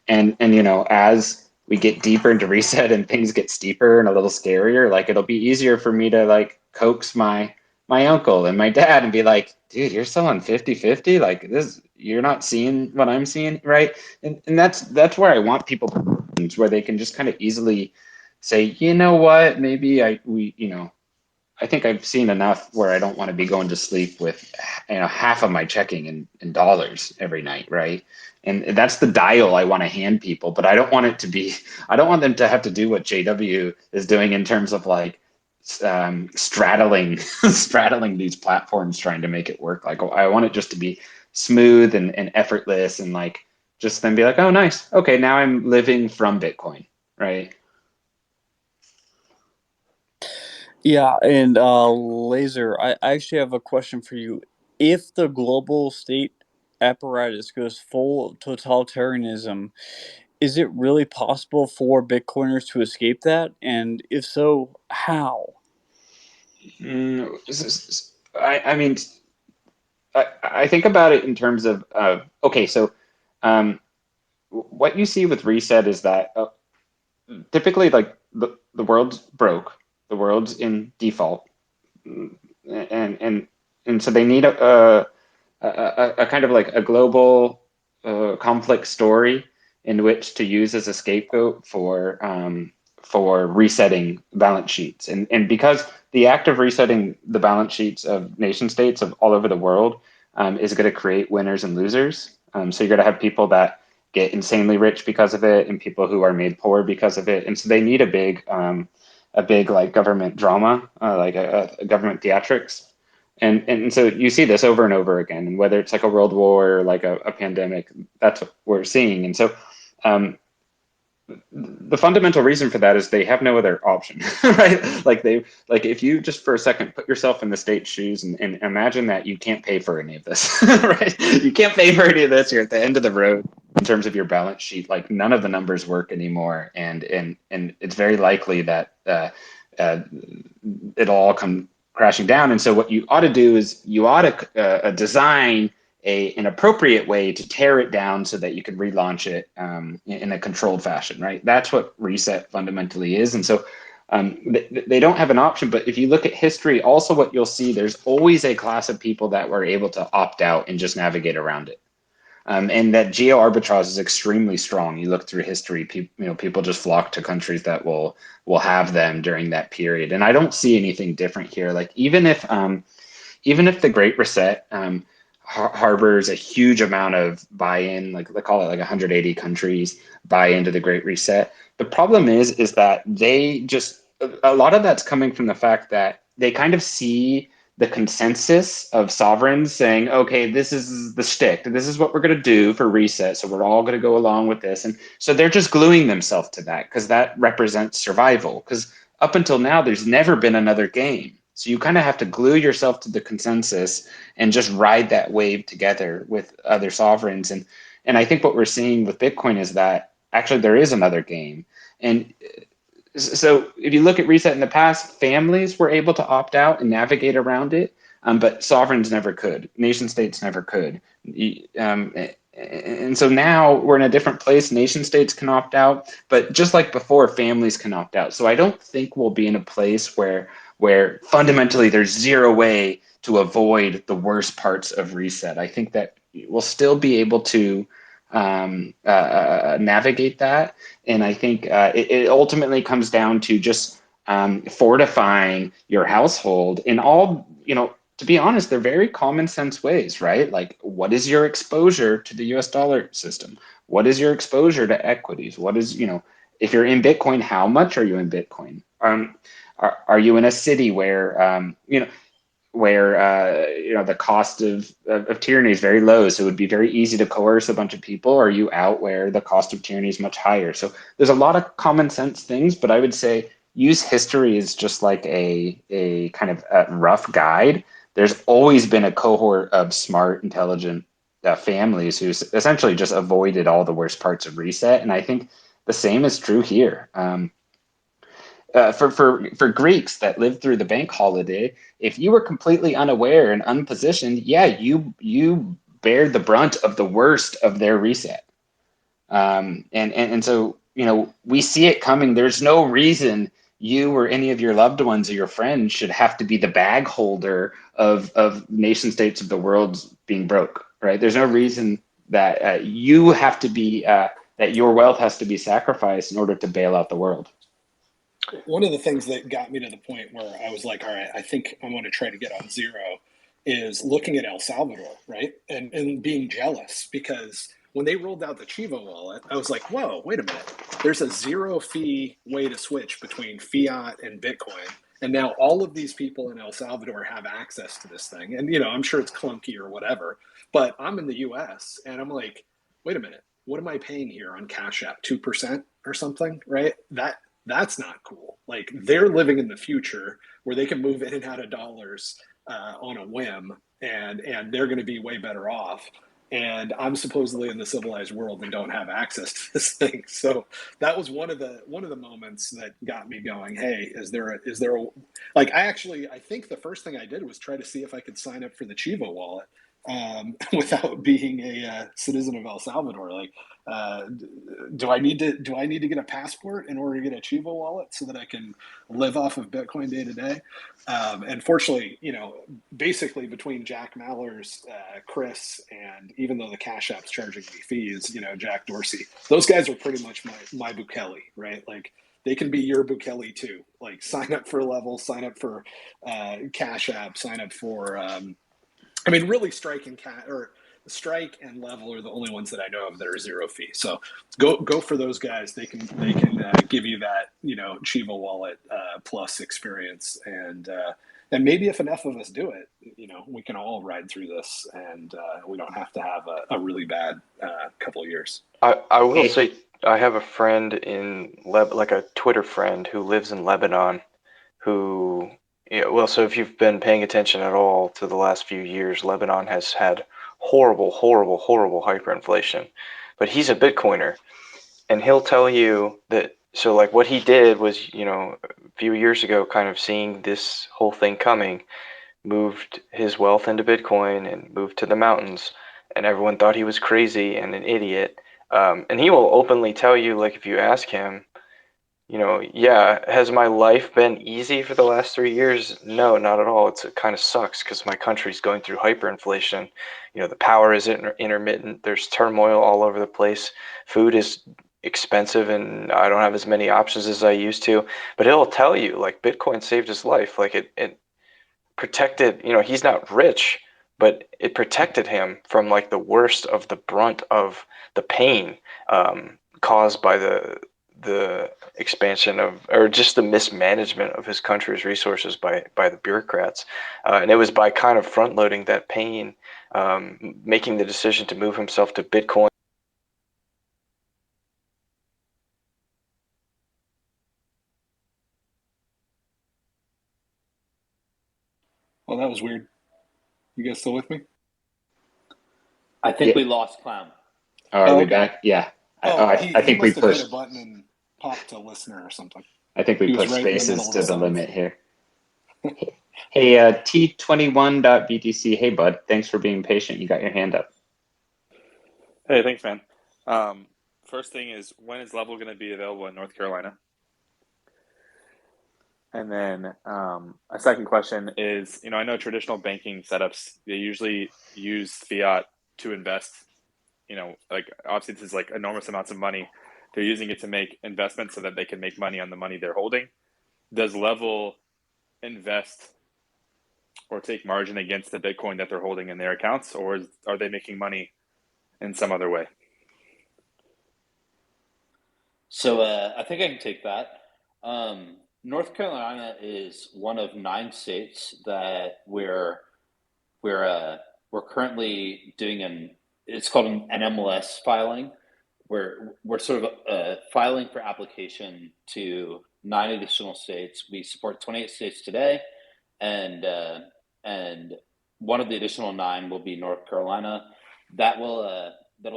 as we get deeper into reset and things get steeper and a little scarier, like it'll be easier for me to like coax my uncle and my dad and be like, dude, you're still on 50-50, like this, you're not seeing what I'm seeing, right? And that's where I want people to, where they can just kind of easily say, you know what, maybe I think I've seen enough where I don't want to be going to sleep with half of my checking in dollars every night, right? And that's the dial I want to hand people, but I don't want it to be. I don't want them to have to do what JW is doing in terms of like straddling straddling these platforms, trying to make it work. Like I want it just to be smooth and effortless, and like just then be like, oh, nice, okay, now I'm living from Bitcoin, right? Yeah, and Laser, I actually have a question for you. If the global state apparatus goes full totalitarianism, is it really possible for Bitcoiners to escape that? And if so, how? I mean, I think about it in terms of okay, so um, what you see with reset is that typically like the world's broke, the world's in default, and and so they need a kind of like a global conflict story in which to use as a scapegoat for resetting balance sheets, and because the act of resetting the balance sheets of nation states of all over the world is going to create winners and losers. So you're going to have people that get insanely rich because of it, and people who are made poor because of it, and so they need a big like government drama, like a government theatrics. And so you see this over and over again, and whether it's like a world war or like a pandemic, that's what we're seeing. And so um, the fundamental reason for that is they have no other option, right? Like if you just for a second put yourself in the state's shoes and imagine that you can't pay for any of this, right? You can't pay for any of this. You're at the end of the road in terms of your balance sheet. Like none of the numbers work anymore, and it's very likely that it'll all come crashing down. And so what you ought to do is you ought to design an appropriate way to tear it down so that you can relaunch it in a controlled fashion, right? That's what reset fundamentally is. And so they don't have an option. But if you look at history, also what you'll see, there's always a class of people that were able to opt out and just navigate around it. And that geo arbitrage is extremely strong. You look through history, people just flock to countries that will have them during that period. And I don't see anything different here. Like even if the Great Reset harbors a huge amount of buy-in, like they call it like 180 countries buy into the Great Reset. The problem is that they just a lot of that's coming from the fact that they kind of see the consensus of sovereigns saying, okay, this is the shtick. This is what we're going to do for reset. So we're all going to go along with this. And so they're just gluing themselves to that because that represents survival. Because up until now, there's never been another game. So you kind of have to glue yourself to the consensus and just ride that wave together with other sovereigns. And I think what we're seeing with Bitcoin is that actually there is another game. And so if you look at reset in the past, families were able to opt out and navigate around it, but sovereigns never could. Nation states never could. And so now we're in a different place. Nation states can opt out, but just like before, families can opt out. So I don't think we'll be in a place where fundamentally there's zero way to avoid the worst parts of reset. I think that we'll still be able to navigate that. And I think it ultimately comes down to just fortifying your household in all, to be honest, they're very common sense ways, right? Like, what is your exposure to the US dollar system? What is your exposure to equities? What is, if you're in Bitcoin, how much are you in Bitcoin? Are you in a city where, the cost of tyranny is very low, so it would be very easy to coerce a bunch of people? Or are you out where the cost of tyranny is much higher? So there's a lot of common sense things, but I would say use history as just like a kind of a rough guide. There's always been a cohort of smart, intelligent families who essentially just avoided all the worst parts of reset, and I think the same is true here. For Greeks that lived through the bank holiday, if you were completely unaware and unpositioned, yeah, you bear the brunt of the worst of their reset. And so, we see it coming. There's no reason you or any of your loved ones or your friends should have to be the bag holder of nation states of the world being broke, right? There's no reason that you have to be that your wealth has to be sacrificed in order to bail out the world. One of the things that got me to the point where I was like, all right, I think I'm going to try to get on zero is looking at El Salvador, right? And being jealous, because when they rolled out the Chivo wallet, I was like, whoa, wait a minute. There's a zero fee way to switch between fiat and Bitcoin. And now all of these people in El Salvador have access to this thing. And, I'm sure it's clunky or whatever, but I'm in the US and I'm like, wait a minute, what am I paying here on Cash App? 2% or something, right? That's not cool. Like, they're living in the future where they can move in and out of dollars on a whim, and they're going to be way better off. And I'm supposedly in the civilized world and don't have access to this thing. So that was one of the moments that got me going. Hey, is there a like? I think the first thing I did was try to see if I could sign up for the Chivo wallet without being a citizen of El Salvador. Like, do I need to get a passport in order to get a Chivo wallet so that I can live off of Bitcoin day to day? And fortunately, basically between Jack Mallers, Chris, and even though the Cash App's charging me fees, Jack Dorsey, those guys are pretty much my Bukele, right? Like, they can be your Bukele too. Like, sign up for Level, sign up for Cash App, sign up for really Strike and Level are the only ones that I know of that are zero fee. So go for those guys. They can give you that Chivo wallet plus experience, and maybe if enough of us do it, we can all ride through this, and we don't have to have a really bad couple of years. I will say I have a friend in like a Twitter friend who lives in Lebanon, who. Yeah, well, so if you've been paying attention at all to the last few years, Lebanon has had horrible, horrible, horrible hyperinflation. But he's a Bitcoiner, and he'll tell you that. So, like, what he did was, a few years ago, kind of seeing this whole thing coming, moved his wealth into Bitcoin and moved to the mountains, and everyone thought he was crazy and an idiot. And he will openly tell you, like, if you ask him, yeah, has my life been easy for the last 3 years? No, not at all. It kind of sucks because my country's going through hyperinflation. The power is intermittent. There's turmoil all over the place. Food is expensive, and I don't have as many options as I used to. But he'll tell you, like, Bitcoin saved his life. Like, it protected, he's not rich, but it protected him from, like, the worst of the brunt of the pain caused by the expansion of, or just the mismanagement of his country's resources by the bureaucrats. And it was by kind of front loading that pain, making the decision to move himself to Bitcoin. Well, that was weird. You guys still with me? I think we lost Clown. Are we back? Yeah. I think we pushed hit a button and popped a listener or something. I think we pushed spaces to the limit here. Hey, T21.BTC. Hey, bud. Thanks for being patient. You got your hand up. Hey, thanks, man. First thing is, when is Level going to be available in North Carolina? And then a second question is, I know traditional banking setups, they usually use fiat to invest. Like, obviously this is like enormous amounts of money. They're using it to make investments so that they can make money on the money they're holding. does Level invest or take margin against the Bitcoin that they're holding in their accounts, or are they making money in some other way? So I think I can take that. North Carolina is one of 9 states that we're currently doing it's called an MLS filing, where we're sort of filing for application to 9 additional states. We support 28 states today, and one of the additional 9 will be North Carolina. That'll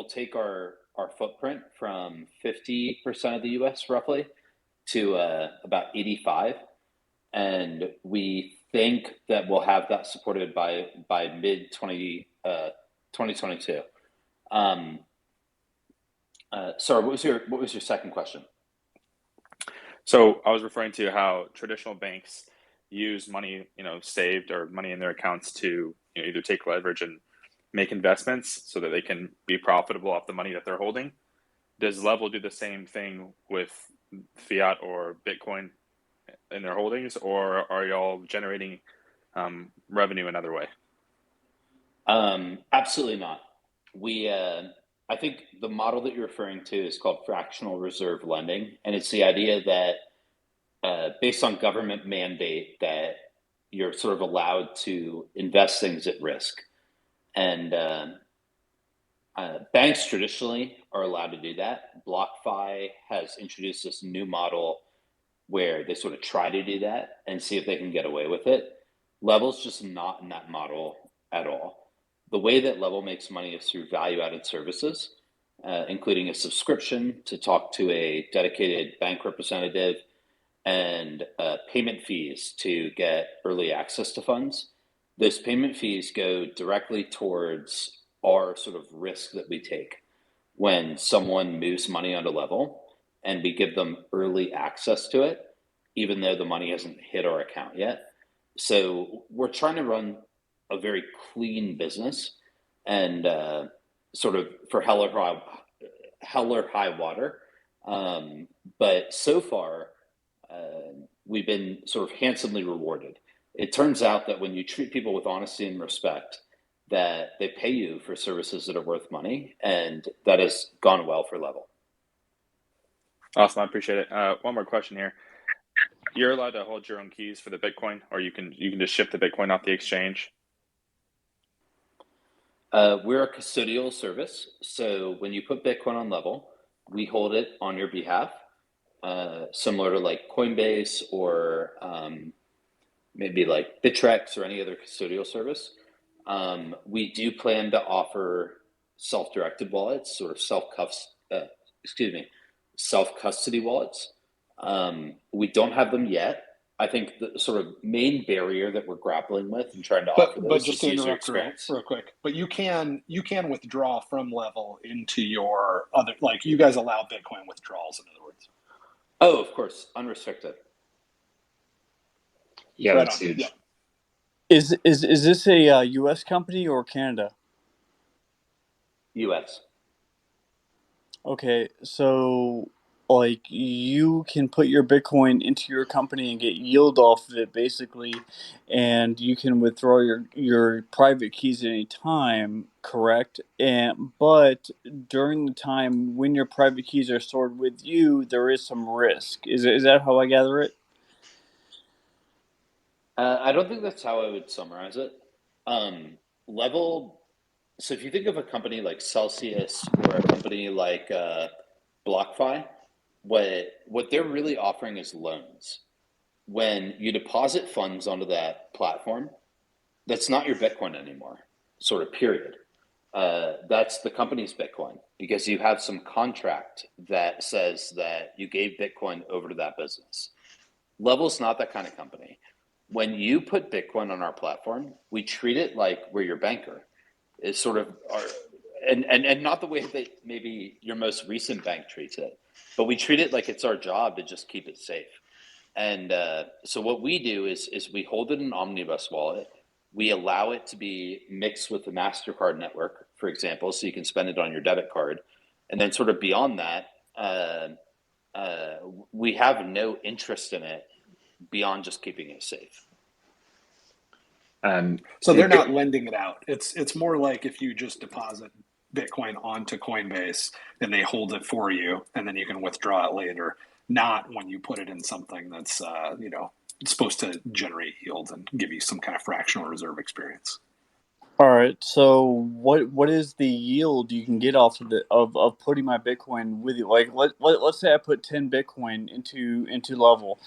take our footprint from 50% of the U.S. roughly to about 85, and we think that we'll have that supported by mid 2022. Sorry, what was your second question? So I was referring to how traditional banks use money, saved or money in their accounts to either take leverage and make investments so that they can be profitable off the money that they're holding. Does Level do the same thing with Fiat or Bitcoin in their holdings, or are y'all generating revenue another way? Absolutely not. I think the model that you're referring to is called fractional reserve lending, and it's the idea that based on government mandate that you're sort of allowed to invest things at risk, and banks traditionally are allowed to do that. BlockFi has introduced this new model where they sort of try to do that and see if they can get away with it. Level's just not in that model at all. The way that Level makes money is through value-added services, including a subscription to talk to a dedicated bank representative and payment fees to get early access to funds. Those payment fees go directly towards our sort of risk that we take when someone moves money onto Level, and we give them early access to it, even though the money hasn't hit our account yet. So we're trying to run a very clean business and sort of for hell or high water. But so far, we've been sort of handsomely rewarded. It turns out that when you treat people with honesty and respect, that they pay you for services that are worth money, and that has gone well for Level. Awesome, I appreciate it. One more question here. You're allowed to hold your own keys for the Bitcoin, or you can just ship the Bitcoin off the exchange? We're a custodial service, so when you put Bitcoin on Level, we hold it on your behalf, similar to like Coinbase or maybe like Bittrex or any other custodial service. We do plan to offer self-directed wallets, sort of self-custody wallets. We don't have them yet. I think the sort of main barrier that we're grappling with and trying to offer those but just is to user interrupt experience. real quick, but you can withdraw from Level into your other, like you guys allow Bitcoin withdrawals, in other words. Oh, of course, unrestricted. Yeah, Right that's on. huge. Yeah. Is this a U.S. company or Canada? U.S. Okay, so like you can put your Bitcoin into your company and get yield off of it basically, and you can withdraw your private keys at any time, correct? But during the time when your private keys are stored with you, there is some risk. Is that how I gather it? I don't think that's how I would summarize it. Level. So if you think of a company like Celsius or a company like BlockFi, what they're really offering is loans. When you deposit funds onto that platform, that's not your Bitcoin anymore, sort of period. That's the company's Bitcoin because you have some contract that says that you gave Bitcoin over to that business. Level's not that kind of company. When you put Bitcoin on our platform, we treat it like we're your banker. It's sort of and not the way that maybe your most recent bank treats it, but we treat it like it's our job to just keep it safe. And so what we do is we hold it in an omnibus wallet. We allow it to be mixed with the MasterCard network, for example, so you can spend it on your debit card. And then sort of beyond that, we have no interest in it beyond just keeping it safe. So they're not lending it out. It's more like if you just deposit Bitcoin onto Coinbase and they hold it for you, and then you can withdraw it later. Not when you put it in something that's supposed to generate yield and give you some kind of fractional reserve experience. All right. So what is the yield you can get off of putting my Bitcoin with you? Like let's say I put 10 Bitcoin into Level.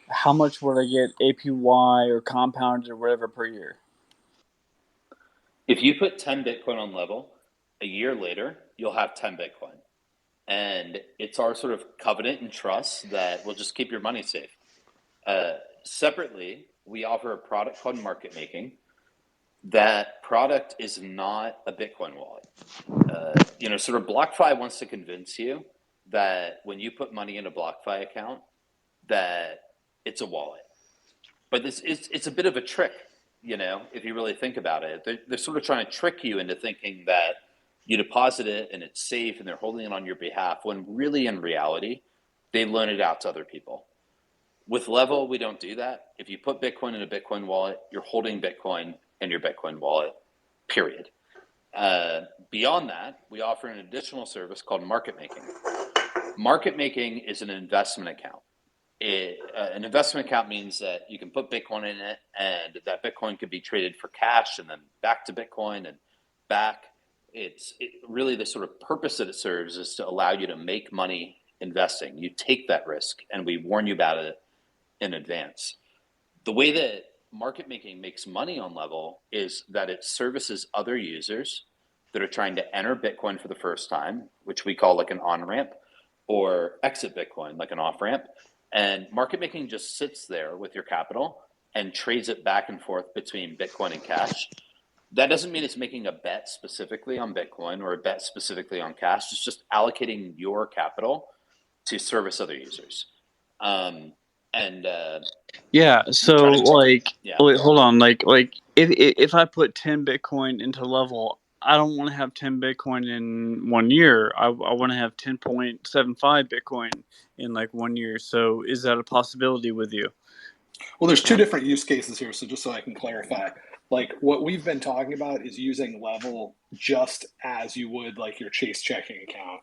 How much would I get APY or compounded or whatever per year? If you put 10 Bitcoin on Level, a year later, you'll have 10 Bitcoin. And it's our sort of covenant and trust that we'll just keep your money safe. Separately, we offer a product called Market Making. That product is not a Bitcoin wallet. Sort of BlockFi wants to convince you that when you put money in a BlockFi account, that it's a wallet. But it's a bit of a trick, if you really think about it. They're sort of trying to trick you into thinking that you deposit it and it's safe and they're holding it on your behalf, when really in reality, they loan it out to other people. With Level, we don't do that. If you put Bitcoin in a Bitcoin wallet, you're holding Bitcoin in your Bitcoin wallet, period. Beyond that, we offer an additional service called Market Making. Market Making is an investment account. An investment account means that you can put Bitcoin in it, and that Bitcoin could be traded for cash and then back to Bitcoin and back. Really the sort of purpose that it serves is to allow you to make money investing. You take that risk, and we warn you about it in advance. The way that Market Making makes money on Level is that it services other users that are trying to enter Bitcoin for the first time, which we call like an on-ramp, or exit Bitcoin, like an off-ramp. And Market Making just sits there with your capital and trades it back and forth between Bitcoin and cash. That doesn't mean it's making a bet specifically on Bitcoin or a bet specifically on cash. It's just allocating your capital to service other users. Yeah. So wait, hold on. Like if I put 10 Bitcoin into Level, I don't want to have 10 Bitcoin in 1 year. I want to have 10.75 Bitcoin in like 1 year. So is that a possibility with you? Well, there's two different use cases here. So just so I can clarify, like what we've been talking about is using Level just as you would like your Chase checking account,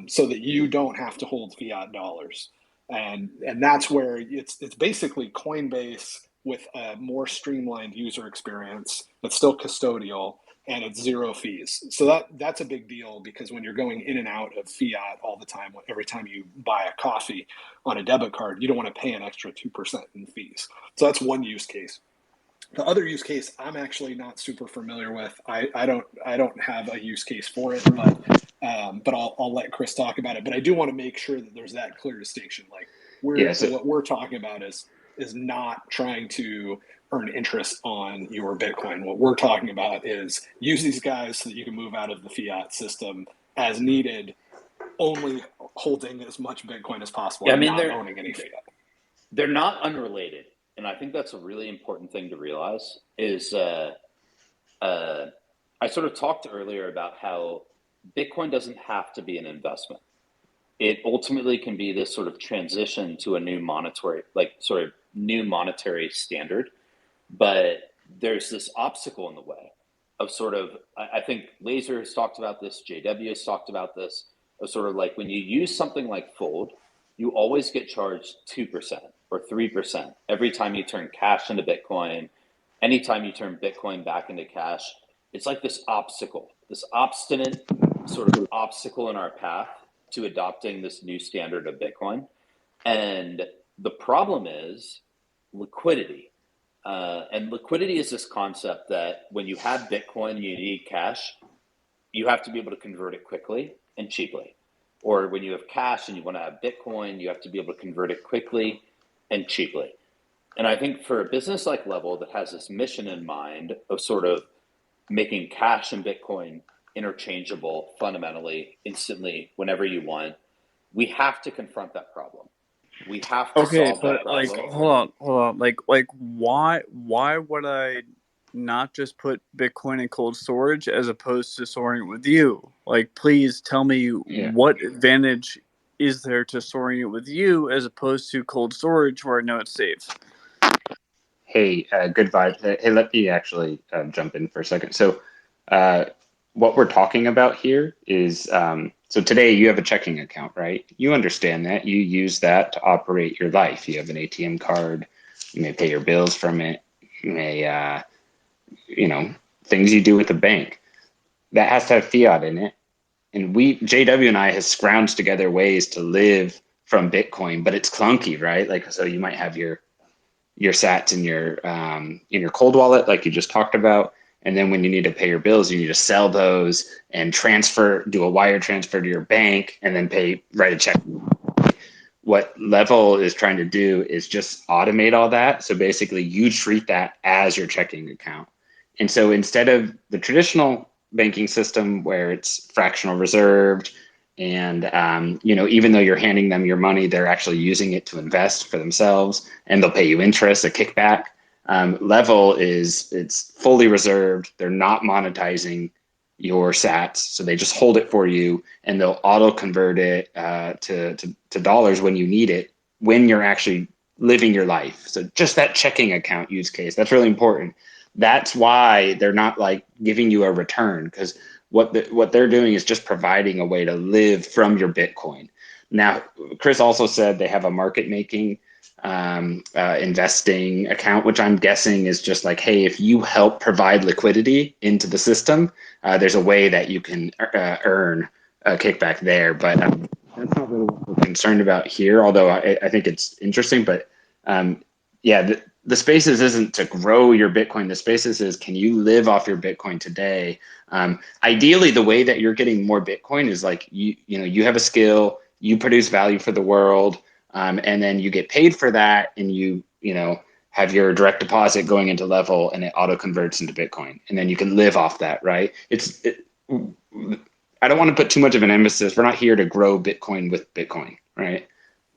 so that you don't have to hold fiat dollars. And that's where it's basically Coinbase with a more streamlined user experience that's still custodial, and it's zero fees. So that's a big deal, because when you're going in and out of fiat all the time, every time you buy a coffee on a debit card, you don't want to pay an extra 2% in fees. So that's one use case. The other use case I'm actually not super familiar with. I don't have a use case for it, but I'll let Chris talk about it. But I do want to make sure that there's that clear distinction. Like what we're talking about is not trying to earn interest on your Bitcoin. What we're talking about is use these guys so that you can move out of the fiat system as needed, only holding as much Bitcoin as possible, and not owning any fiat. They're not unrelated. And I think that's a really important thing to realize is I sort of talked earlier about how Bitcoin doesn't have to be an investment. It ultimately can be this sort of transition to a new monetary standard. But there's this obstacle in the way of I think Laser has talked about this, JW has talked about this, of sort of like when you use something like Fold, you always get charged 2% or 3% every time you turn cash into Bitcoin. Anytime you turn Bitcoin back into cash, it's like this obstinate sort of obstacle in our path to adopting this new standard of Bitcoin. And the problem is liquidity. And liquidity is this concept that when you have Bitcoin and you need cash, you have to be able to convert it quickly and cheaply. Or when you have cash and you want to have Bitcoin, you have to be able to convert it quickly and cheaply. And I think for a business like Level that has this mission in mind of sort of making cash and Bitcoin interchangeable fundamentally, instantly, whenever you want, we have to confront that problem. We have to solve that problem. Like, hold on. Like, why would I not just put Bitcoin in cold storage as opposed to storing it with you? Like, please tell me what advantage is there to storing it with you as opposed to cold storage where I know it's safe? Hey, good vibes. Hey, let me actually jump in for a second. So, uh, what we're talking about here is so today you have a checking account, right? You understand that. You use that to operate your life. You have an ATM card. You may pay your bills from it. You may, you know, things you do with the bank. That has to have fiat in it. And JW and I has scrounged together ways to live from Bitcoin, but it's clunky, right? Like, so you might have your sats in your cold wallet, like you just talked about. And then when you need to pay your bills, you need to sell those and do a wire transfer to your bank and then write a check. What Level is trying to do is just automate all that. So basically you treat that as your checking account. And so instead of the traditional banking system where it's fractional reserved, and even though you're handing them your money, they're actually using it to invest for themselves, and they'll pay you interest, a kickback. Level it's fully reserved. They're not monetizing your sats, so they just hold it for you, and they'll auto convert it to dollars when you need it, when you're actually living your life. So just that checking account use case, that's really important. That's why they're not like giving you a return, because what they're doing is just providing a way to live from your Bitcoin. Now, Chris also said they have a market making investing account, which I'm guessing is just like, hey, if you help provide liquidity into the system, there's a way that you can earn a kickback there. But that's not really what we're concerned about here, although I think it's interesting. But yeah, the Spaces isn't to grow your Bitcoin. The Spaces is, can you live off your Bitcoin today? Ideally, the way that you're getting more Bitcoin is like you have a skill, you produce value for the world, and then you get paid for that, and you have your direct deposit going into Level, and it auto converts into Bitcoin, and then you can live off that, right? I don't want to put too much of an emphasis. We're not here to grow Bitcoin with Bitcoin, right?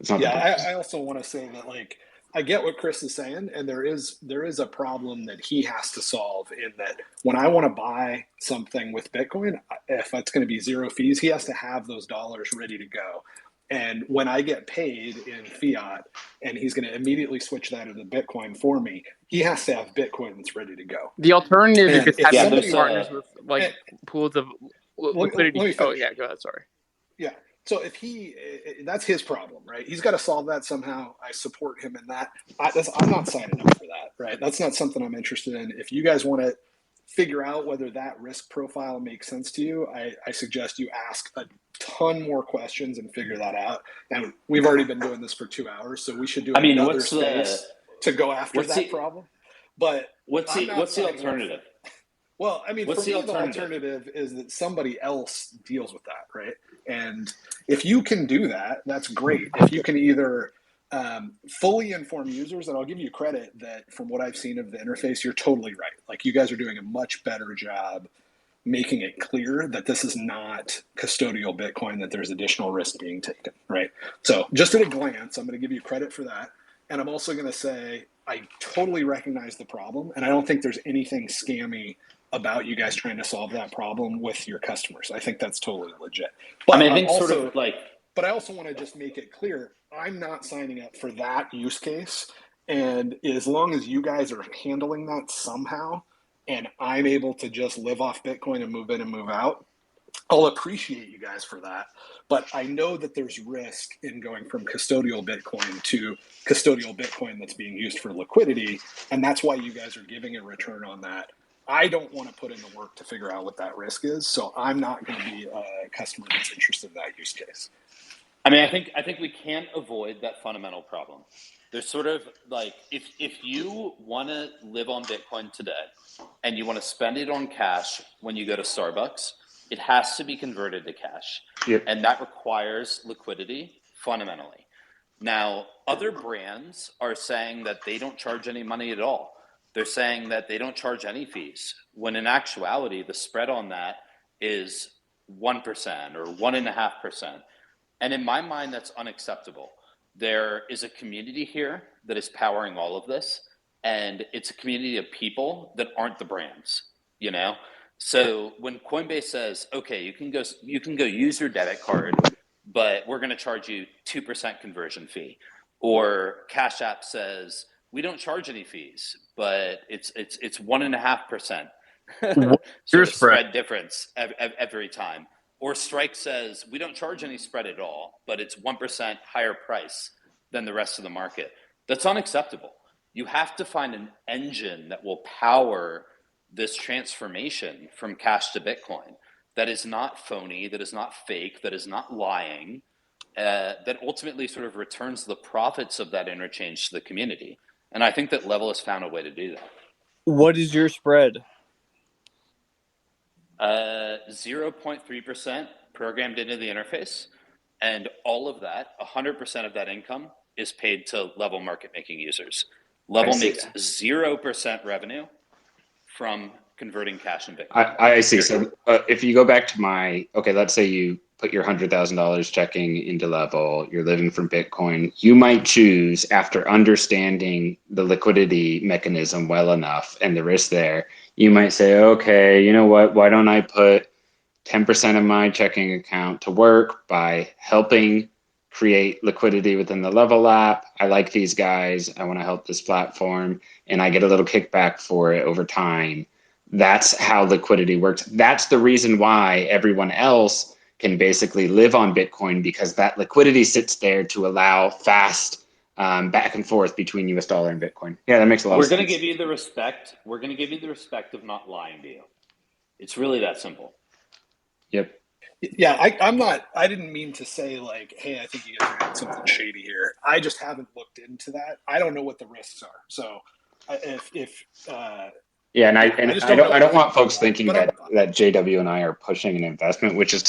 It's not. Yeah, I also want to say that, like, I get what Chris is saying, and there is a problem that he has to solve, in that when I want to buy something with Bitcoin, if it's going to be zero fees, he has to have those dollars ready to go. And when I get paid in fiat and he's going to immediately switch that into Bitcoin for me, he has to have Bitcoin that's ready to go. The alternative, you And could if have somebody partners with like pools of liquidity. let me Oh finish. yeah, go ahead. Sorry. Yeah. So if that's his problem, right? He's got to solve that somehow. I support him in that. I'm not signing up for that, right? That's not something I'm interested in. If you guys want to figure out whether that risk profile makes sense to you, I suggest you ask a ton more questions and figure that out. And we've already been doing this for 2 hours, so we should do another space to go after that problem. But what's the alternative? Well, I mean, for me, the alternative is that somebody else deals with that, right? And if you can do that, that's great. If you can either fully inform users, and I'll give you credit that from what I've seen of the interface, you're totally right. Like, you guys are doing a much better job making it clear that this is not custodial Bitcoin, that there's additional risk being taken, right? So just at a glance, I'm going to give you credit for that. And I'm also going to say, I totally recognize the problem, and I don't think there's anything scammy about you guys trying to solve that problem with your customers. I think that's totally legit. But I mean, I think but I also want to just make it clear, I'm not signing up for that use case. And as long as you guys are handling that somehow, and I'm able to just live off Bitcoin and move in and move out, I'll appreciate you guys for that. But I know that there's risk in going from custodial Bitcoin to custodial Bitcoin that's being used for liquidity. And that's why you guys are giving a return on that. I don't want to put in the work to figure out what that risk is. So I'm not going to be a customer that's interested in that use case. I mean, I think we can't avoid that fundamental problem. There's sort of like, if you want to live on Bitcoin today and you want to spend it on cash when you go to Starbucks, it has to be converted to cash. Yep. And that requires liquidity fundamentally. Now, other brands are saying that they don't charge any money at all. They're saying that they don't charge any fees, when in actuality, the spread on that is 1% or 1.5%. And in my mind, that's unacceptable. There is a community here that is powering all of this, and it's a community of people that aren't the brands, you know? So when Coinbase says, okay, you can go use your debit card, but we're going to charge you 2% conversion fee. Or Cash App says, we don't charge any fees, but it's 1.5% What's your sort of spread? spread difference every time. Or Strike says, we don't charge any spread at all, but it's 1% higher price than the rest of the market. That's unacceptable. You have to find an engine that will power this transformation from cash to Bitcoin that is not phony, that is not fake, that is not lying, that ultimately sort of returns the profits of that interchange to the community. And I think that Level has found a way to do that. What is your spread? 0.3% programmed into the interface, and all of that, 100% of that income is paid to Level market making users. Level makes 0% revenue from converting cash and Bitcoin. I see. So if you go back to let's say you put your $100,000 checking into Level, you're living from Bitcoin, you might choose, after understanding the liquidity mechanism well enough and the risk there, you might say, okay, you know what, why don't I put 10% of my checking account to work by helping create liquidity within the Level app. I like these guys. I want to help this platform, and I get a little kickback for it over time. That's how liquidity works. That's the reason why everyone else can basically live on Bitcoin, because that liquidity sits there to allow fast back and forth between US dollar and Bitcoin. Yeah, that makes a lot of sense. We're going to give you the respect. We're going to give you the respect of not lying to you. It's really that simple. Yep. Yeah, I didn't mean to say like, hey, I think you guys are doing something shady here. I just haven't looked into that. I don't know what the risks are. So yeah, and I don't want folks thinking that JW and I are pushing an investment, which is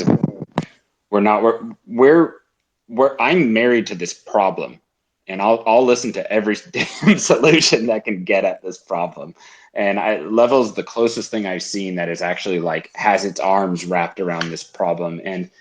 I'm married to this problem, and I'll listen to every damn solution that can get at this problem. And Level's the closest thing I've seen that is actually like has its arms wrapped around this problem. And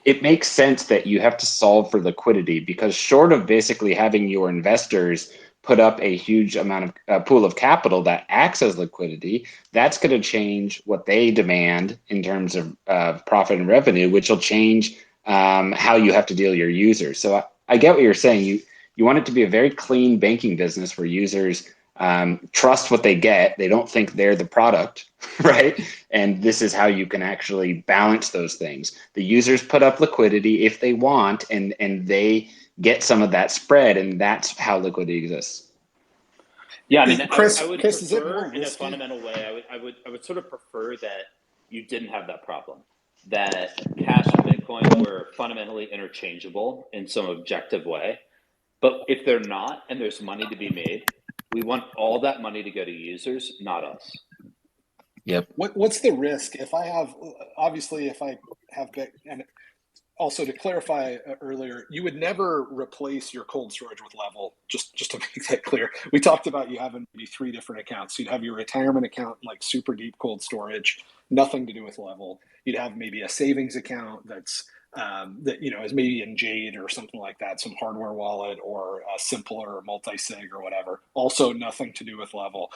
it makes sense that you have to solve for liquidity, because short of basically having your investors put up a huge amount of pool of capital that acts as liquidity, that's going to change what they demand in terms of profit and revenue, which will change how you have to deal with your users. So I get what you're saying. You want it to be a very clean banking business where users trust what they get. They don't think they're the product, right? And this is how you can actually balance those things. The users put up liquidity if they want, and they get some of that spread, and that's how liquidity exists. Yeah, I mean, Chris, I would Chris, is it prefer, more in a risky? fundamental way, I would sort of prefer that you didn't have that problem, that cash and Bitcoin were fundamentally interchangeable in some objective way. But if they're not, and there's money to be made, we want all that money to go to users, not us. Yep. What's the risk if I have Bitcoin? And also to clarify earlier, you would never replace your cold storage with Level. Just to make that clear, we talked about you having maybe 3 different accounts. So you'd have your retirement account, like super deep cold storage, nothing to do with Level. You'd have maybe a savings account that's that is maybe in Jade or something like that, some hardware wallet or a simpler or multi-sig or whatever. Also nothing to do with Level.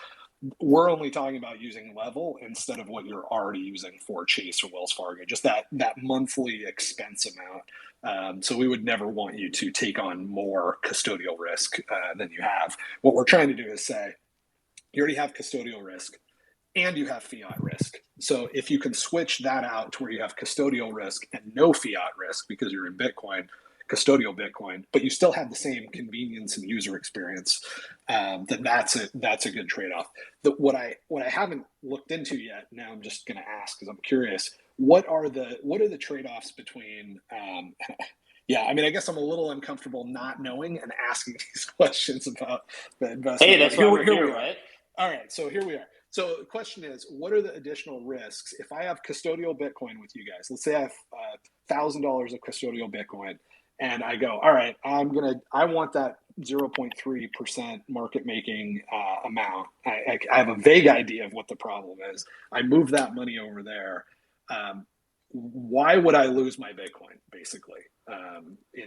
We're only talking about using Level instead of what you're already using for Chase or Wells Fargo, just that monthly expense amount. So we would never want you to take on more custodial risk than you have. What we're trying to do is say, you already have custodial risk and you have fiat risk. So if you can switch that out to where you have custodial risk and no fiat risk because you're in Bitcoin, custodial Bitcoin, but you still have the same convenience and user experience, then that's a good trade-off. What I haven't looked into yet, now I'm just going to ask because I'm curious, what are the trade-offs between yeah, I mean, I guess I'm a little uncomfortable not knowing and asking these questions about the investment. Hey, that's why we're here, right? All right, so here we are. So the question is, what are the additional risks if I have custodial Bitcoin with you guys? Let's say I have $1,000 of custodial Bitcoin, and I go, all right, I want that 0.3% market making amount. I have a vague idea of what the problem is. I move that money over there. Why would I lose my Bitcoin, basically?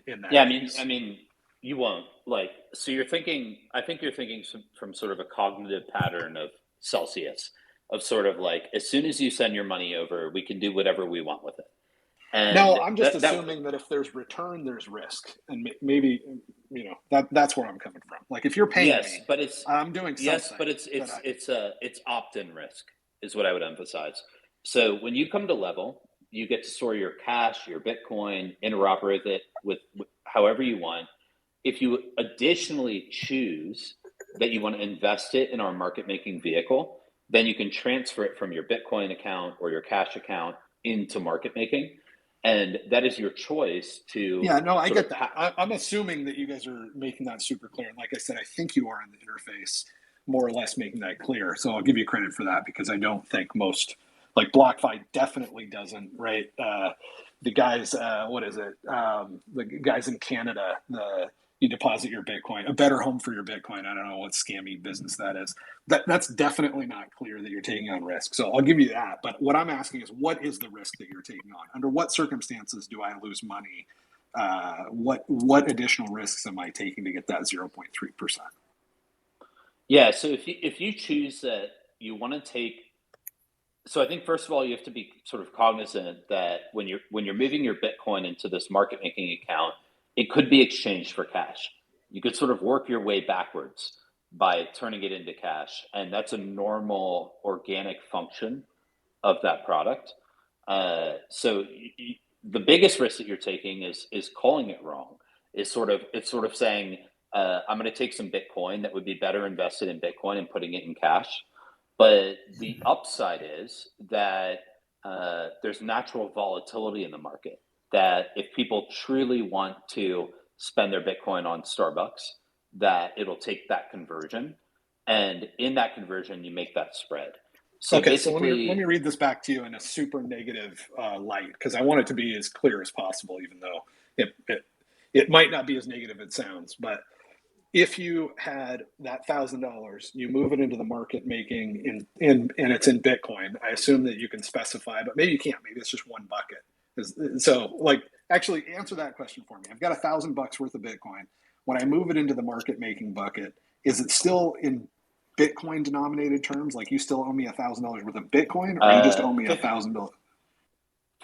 In that case? I mean, you won't. So you're thinking. I think you're thinking from sort of a cognitive pattern of Celsius, of sort of like, as soon as you send your money over, we can do whatever we want with it. And no, I'm just that assuming that if there's return, there's risk, and maybe that's where I'm coming from. Like if you're paying me, but it's I'm doing something. yes, but it's opt-in risk is what I would emphasize. So when you come to Level, you get to store your cash, your Bitcoin, interoperate it with however you want. If you additionally choose that you want to invest it in our market making vehicle, then you can transfer it from your Bitcoin account or your cash account into market making. And that is your choice to. Yeah, no, I get that. I'm assuming that you guys are making that super clear. And like I said, I think you are in the interface more or less making that clear. So I'll give you credit for that because I don't think most, like BlockFi definitely doesn't, right? The guys, what is it? The guys in Canada, you deposit your Bitcoin, a better home for your Bitcoin. I don't know what scammy business that is. That's definitely not clear that you're taking on risk. So I'll give you that. But what I'm asking is, what is the risk that you're taking on? Under what circumstances do I lose money? What additional risks am I taking to get that 0.3%? Yeah. So if you choose that you want to take, so I think first of all you have to be sort of cognizant that when you're moving your Bitcoin into this market making account, it could be exchanged for cash. You could sort of work your way backwards by turning it into cash, and that's a normal organic function of that product. So the biggest risk that you're taking is calling it wrong. It's sort of saying I'm going to take some Bitcoin that would be better invested in Bitcoin and putting it in cash. But the upside is that there's natural volatility in the market. That if people truly want to spend their Bitcoin on Starbucks, that it'll take that conversion, and in that conversion, you make that spread. So okay, so let basically, me read this back to you in a super negative light because I want it to be as clear as possible, even though it might not be as negative as it sounds. But if you had that $1,000, you move it into the market making and it's in Bitcoin. I assume that you can specify, but maybe you can't. Maybe it's just one bucket. So, like, actually answer that question for me. I've got $1,000 worth of Bitcoin. When I move it into the market making bucket, is it still in Bitcoin denominated terms? Like you still owe me $1,000 worth of Bitcoin, or you just owe me $1,000?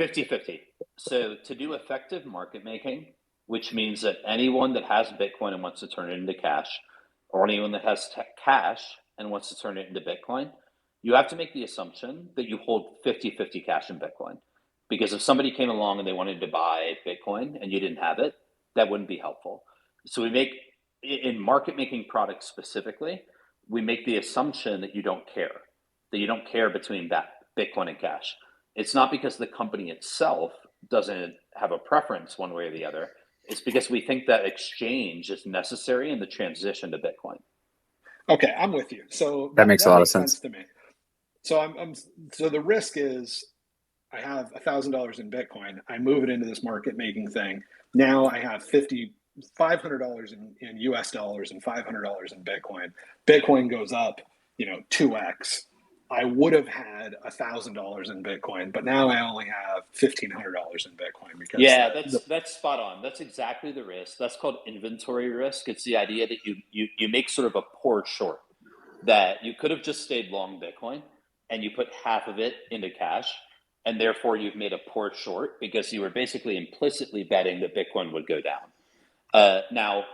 50-50. So to do effective market making, which means that anyone that has Bitcoin and wants to turn it into cash, or anyone that has cash and wants to turn it into Bitcoin, you have to make the assumption that you hold 50-50 cash in Bitcoin. Because if somebody came along and they wanted to buy Bitcoin and you didn't have it, that wouldn't be helpful. So we make, in market making products specifically, we make the assumption that you don't care between that Bitcoin and cash. It's not because the company itself doesn't have a preference one way or the other. It's because we think that exchange is necessary in the transition to Bitcoin. Okay, I'm with you. So that makes a lot of sense to me. So so the risk is I have $1,000 in Bitcoin. I move it into this market making thing. Now I have $500 in US dollars and $500 in Bitcoin. Bitcoin goes up, 2x. I would have had $1,000 in Bitcoin, but now I only have $1,500 in Bitcoin because that's spot on. That's exactly the risk. That's called inventory risk. It's the idea that you make sort of a poor short, that you could have just stayed long Bitcoin and you put half of it into cash, and therefore you've made a poor short because you were basically implicitly betting that Bitcoin would go down. Now,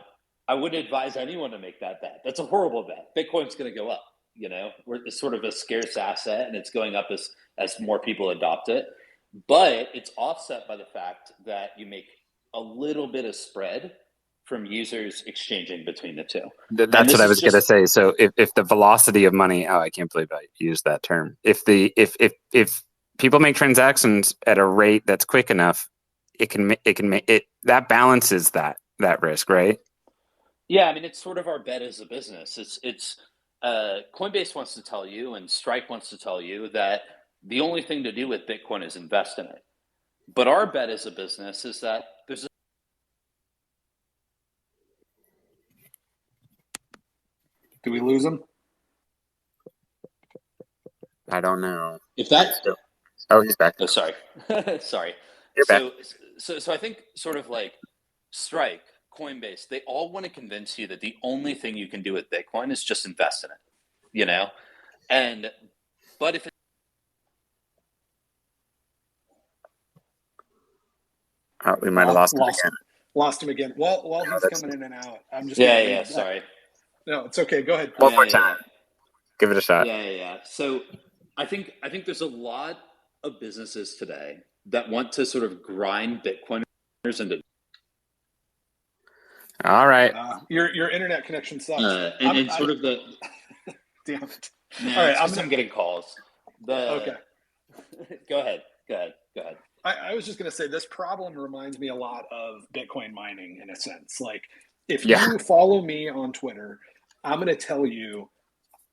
I wouldn't advise anyone to make that bet. That's a horrible bet. Bitcoin's going to go up. It's sort of a scarce asset, and it's going up as more people adopt it. But it's offset by the fact that you make a little bit of spread from users exchanging between the two. That's what I was going to say. So if the velocity of money, I can't believe I used that term. If people make transactions at a rate that's quick enough, it can make it, that balances that risk, right? Yeah, I mean, it's sort of our bet as a business. It's Coinbase wants to tell you, and Strike wants to tell you that the only thing to do with Bitcoin is invest in it. But our bet as a business is that there's Do we lose him? I don't know. If that he's back. Oh, sorry. Sorry. You're back. So I think sort of like Strike, Coinbase, they all want to convince you that the only thing you can do with Bitcoin is just invest in it, but if Oh, we might have lost him again. Lost him again. While he's coming in and out, I'm just sorry. No, it's okay. Go ahead. One more time. Give it a shot. Yeah. So I think there's a lot of businesses today that want to sort of grind Bitcoiners into. All right. Your internet connection sucks. And sort of the. Damn it. All right, I'm getting calls. Okay. Go ahead. I was just going to say this problem reminds me a lot of Bitcoin mining in a sense. Like if you follow me on Twitter, I'm going to tell you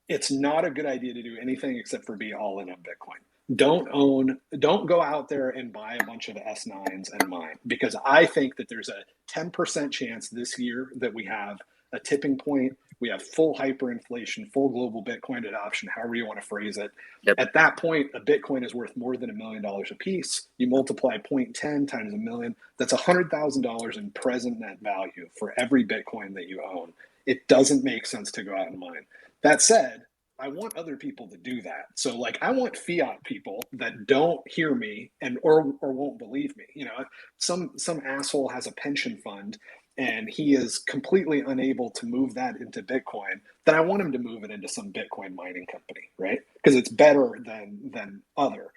it's not a good idea to do anything except for be all in on Bitcoin. Don't go out there and buy a bunch of S9s and mine, because I think that there's a 10% chance this year that we have a tipping point. We have full hyperinflation, full global Bitcoin adoption, however you want to phrase it. Yep. At that point, a Bitcoin is worth more than $1 million a piece. You multiply 0.10 times a million, that's $100,000 in present net value for every Bitcoin that you own. It doesn't make sense to go out and mine. That said, I want other people to do that. So like I want fiat people that don't hear me or won't believe me. You know, some asshole has a pension fund and he is completely unable to move that into Bitcoin, then I want him to move it into some Bitcoin mining company, right? Because it's better than other.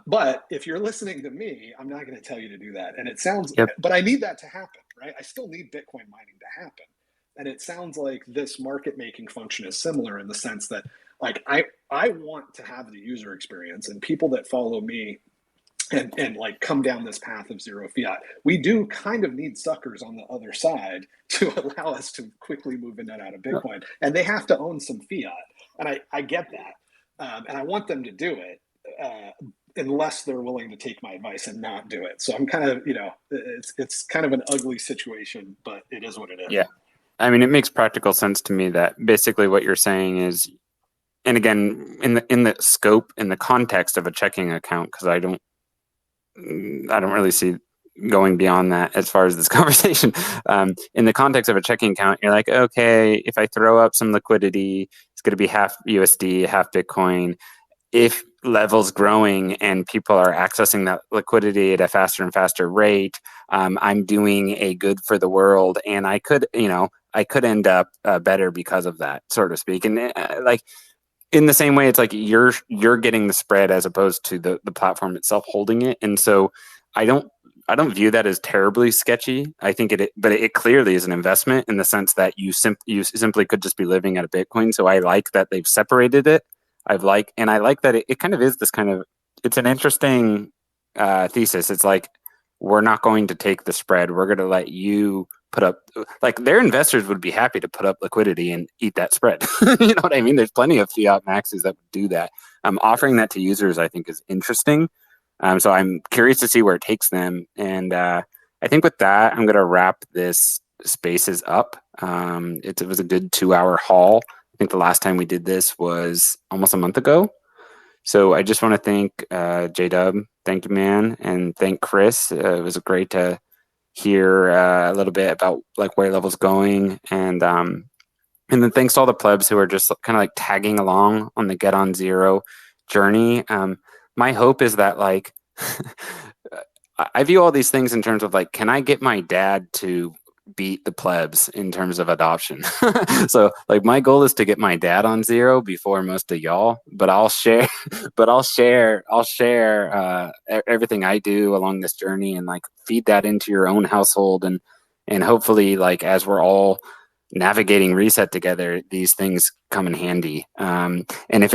But if you're listening to me, I'm not going to tell you to do that. And it sounds, but I need that to happen, right? I still need Bitcoin mining to happen. And it sounds like this market making function is similar in the sense that like I want to have the user experience, and people that follow me and like come down this path of zero fiat, we do kind of need suckers on the other side to allow us to quickly move in and out of Bitcoin. And they have to own some fiat. And I get that. And I want them to do it. Unless they're willing to take my advice and not do it. So I'm kind of, it's kind of an ugly situation, but it is what it is. Yeah. I mean, it makes practical sense to me that basically what you're saying is, and again, in the scope, in the context of a checking account, because I don't really see going beyond that as far as this conversation. In the context of a checking account, you're like, okay, if I throw up some liquidity, it's going to be half USD, half Bitcoin. If levels growing and people are accessing that liquidity at a faster and faster rate, I'm doing a good for the world, and I could end up better because of that, so to speak. And like in the same way, it's like you're getting the spread as opposed to the platform itself holding it. And so I don't view that as terribly sketchy. I think but it clearly is an investment in the sense that you simply could just be living at a Bitcoin. So I like that they've separated it. I like that it kind of is this kind of, it's an interesting thesis. It's like, we're not going to take the spread. We're going to let you put up, like their investors would be happy to put up liquidity and eat that spread. You know what I mean? There's plenty of fiat maxes that would do that. Offering that to users, I think, is interesting. So I'm curious to see where it takes them. And I think with that, I'm going to wrap this Spaces up. It was a good 2-hour haul. I think the last time we did this was almost a month ago. So I just want to thank J-Dub. Thank you, man. And thank Chris. It was great to hear a little bit about like where level's going. And then thanks to all the plebs who are just kind of like tagging along on the Get on Zero journey. My hope is that like, I view all these things in terms of like, can I get my dad to beat the plebs in terms of adoption? So like my goal is to get my dad on zero before most of y'all, but I'll share everything I do along this journey and like feed that into your own household. And hopefully like as we're all navigating reset together, these things come in handy. And if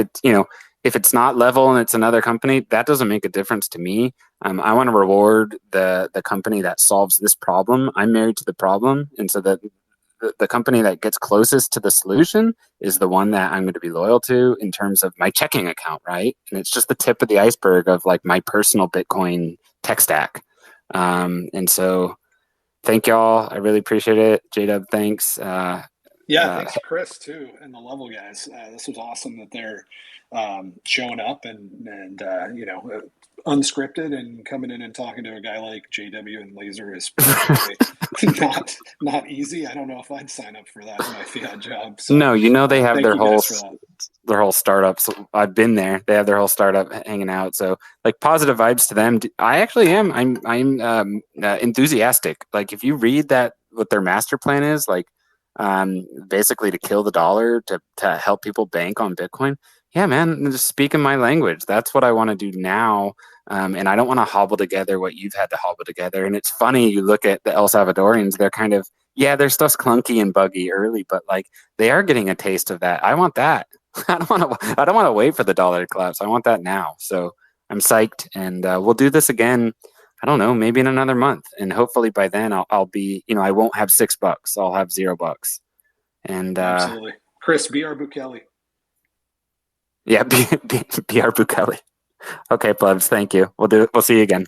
it's not Level and it's another company, that doesn't make a difference to me. I want to reward the company that solves this problem. I'm married to the problem, and so that the company that gets closest to the solution is the one that I'm going to be loyal to in terms of my checking account, right? And it's just the tip of the iceberg of like my personal Bitcoin tech stack. And so thank y'all. I really appreciate it. J-Dub, thanks. Thanks Chris too, and the Level guys. This was awesome that they're showing up and unscripted, and coming in and talking to a guy like JW and Laser is probably not easy. I don't know if I'd sign up for that in my Fiat job. So, No, they have thank their you whole guys for that. startups. I've been there. They have their whole startup hanging out. So like positive vibes to them. I actually am. I'm enthusiastic. Like if you read that, what their master plan is, like basically to kill the dollar to help people bank on Bitcoin. Yeah, man, just speaking my language. That's what I want to do now. And I don't want to hobble together what you've had to hobble together. And it's funny, you look at the El Salvadorians, they're kind of, yeah, their stuff's clunky and buggy early, but like they are getting a taste of that. I want that. I don't want to wait for the dollar to collapse. I want that now. So I'm psyched, and we'll do this again. I don't know, maybe in another month, and hopefully by then I'll be, I won't have $6. I'll have $0. And absolutely, Chris, B.R. Bukele. Yeah, B.R. Bukele. Okay, plebs. Thank you. We'll see you again.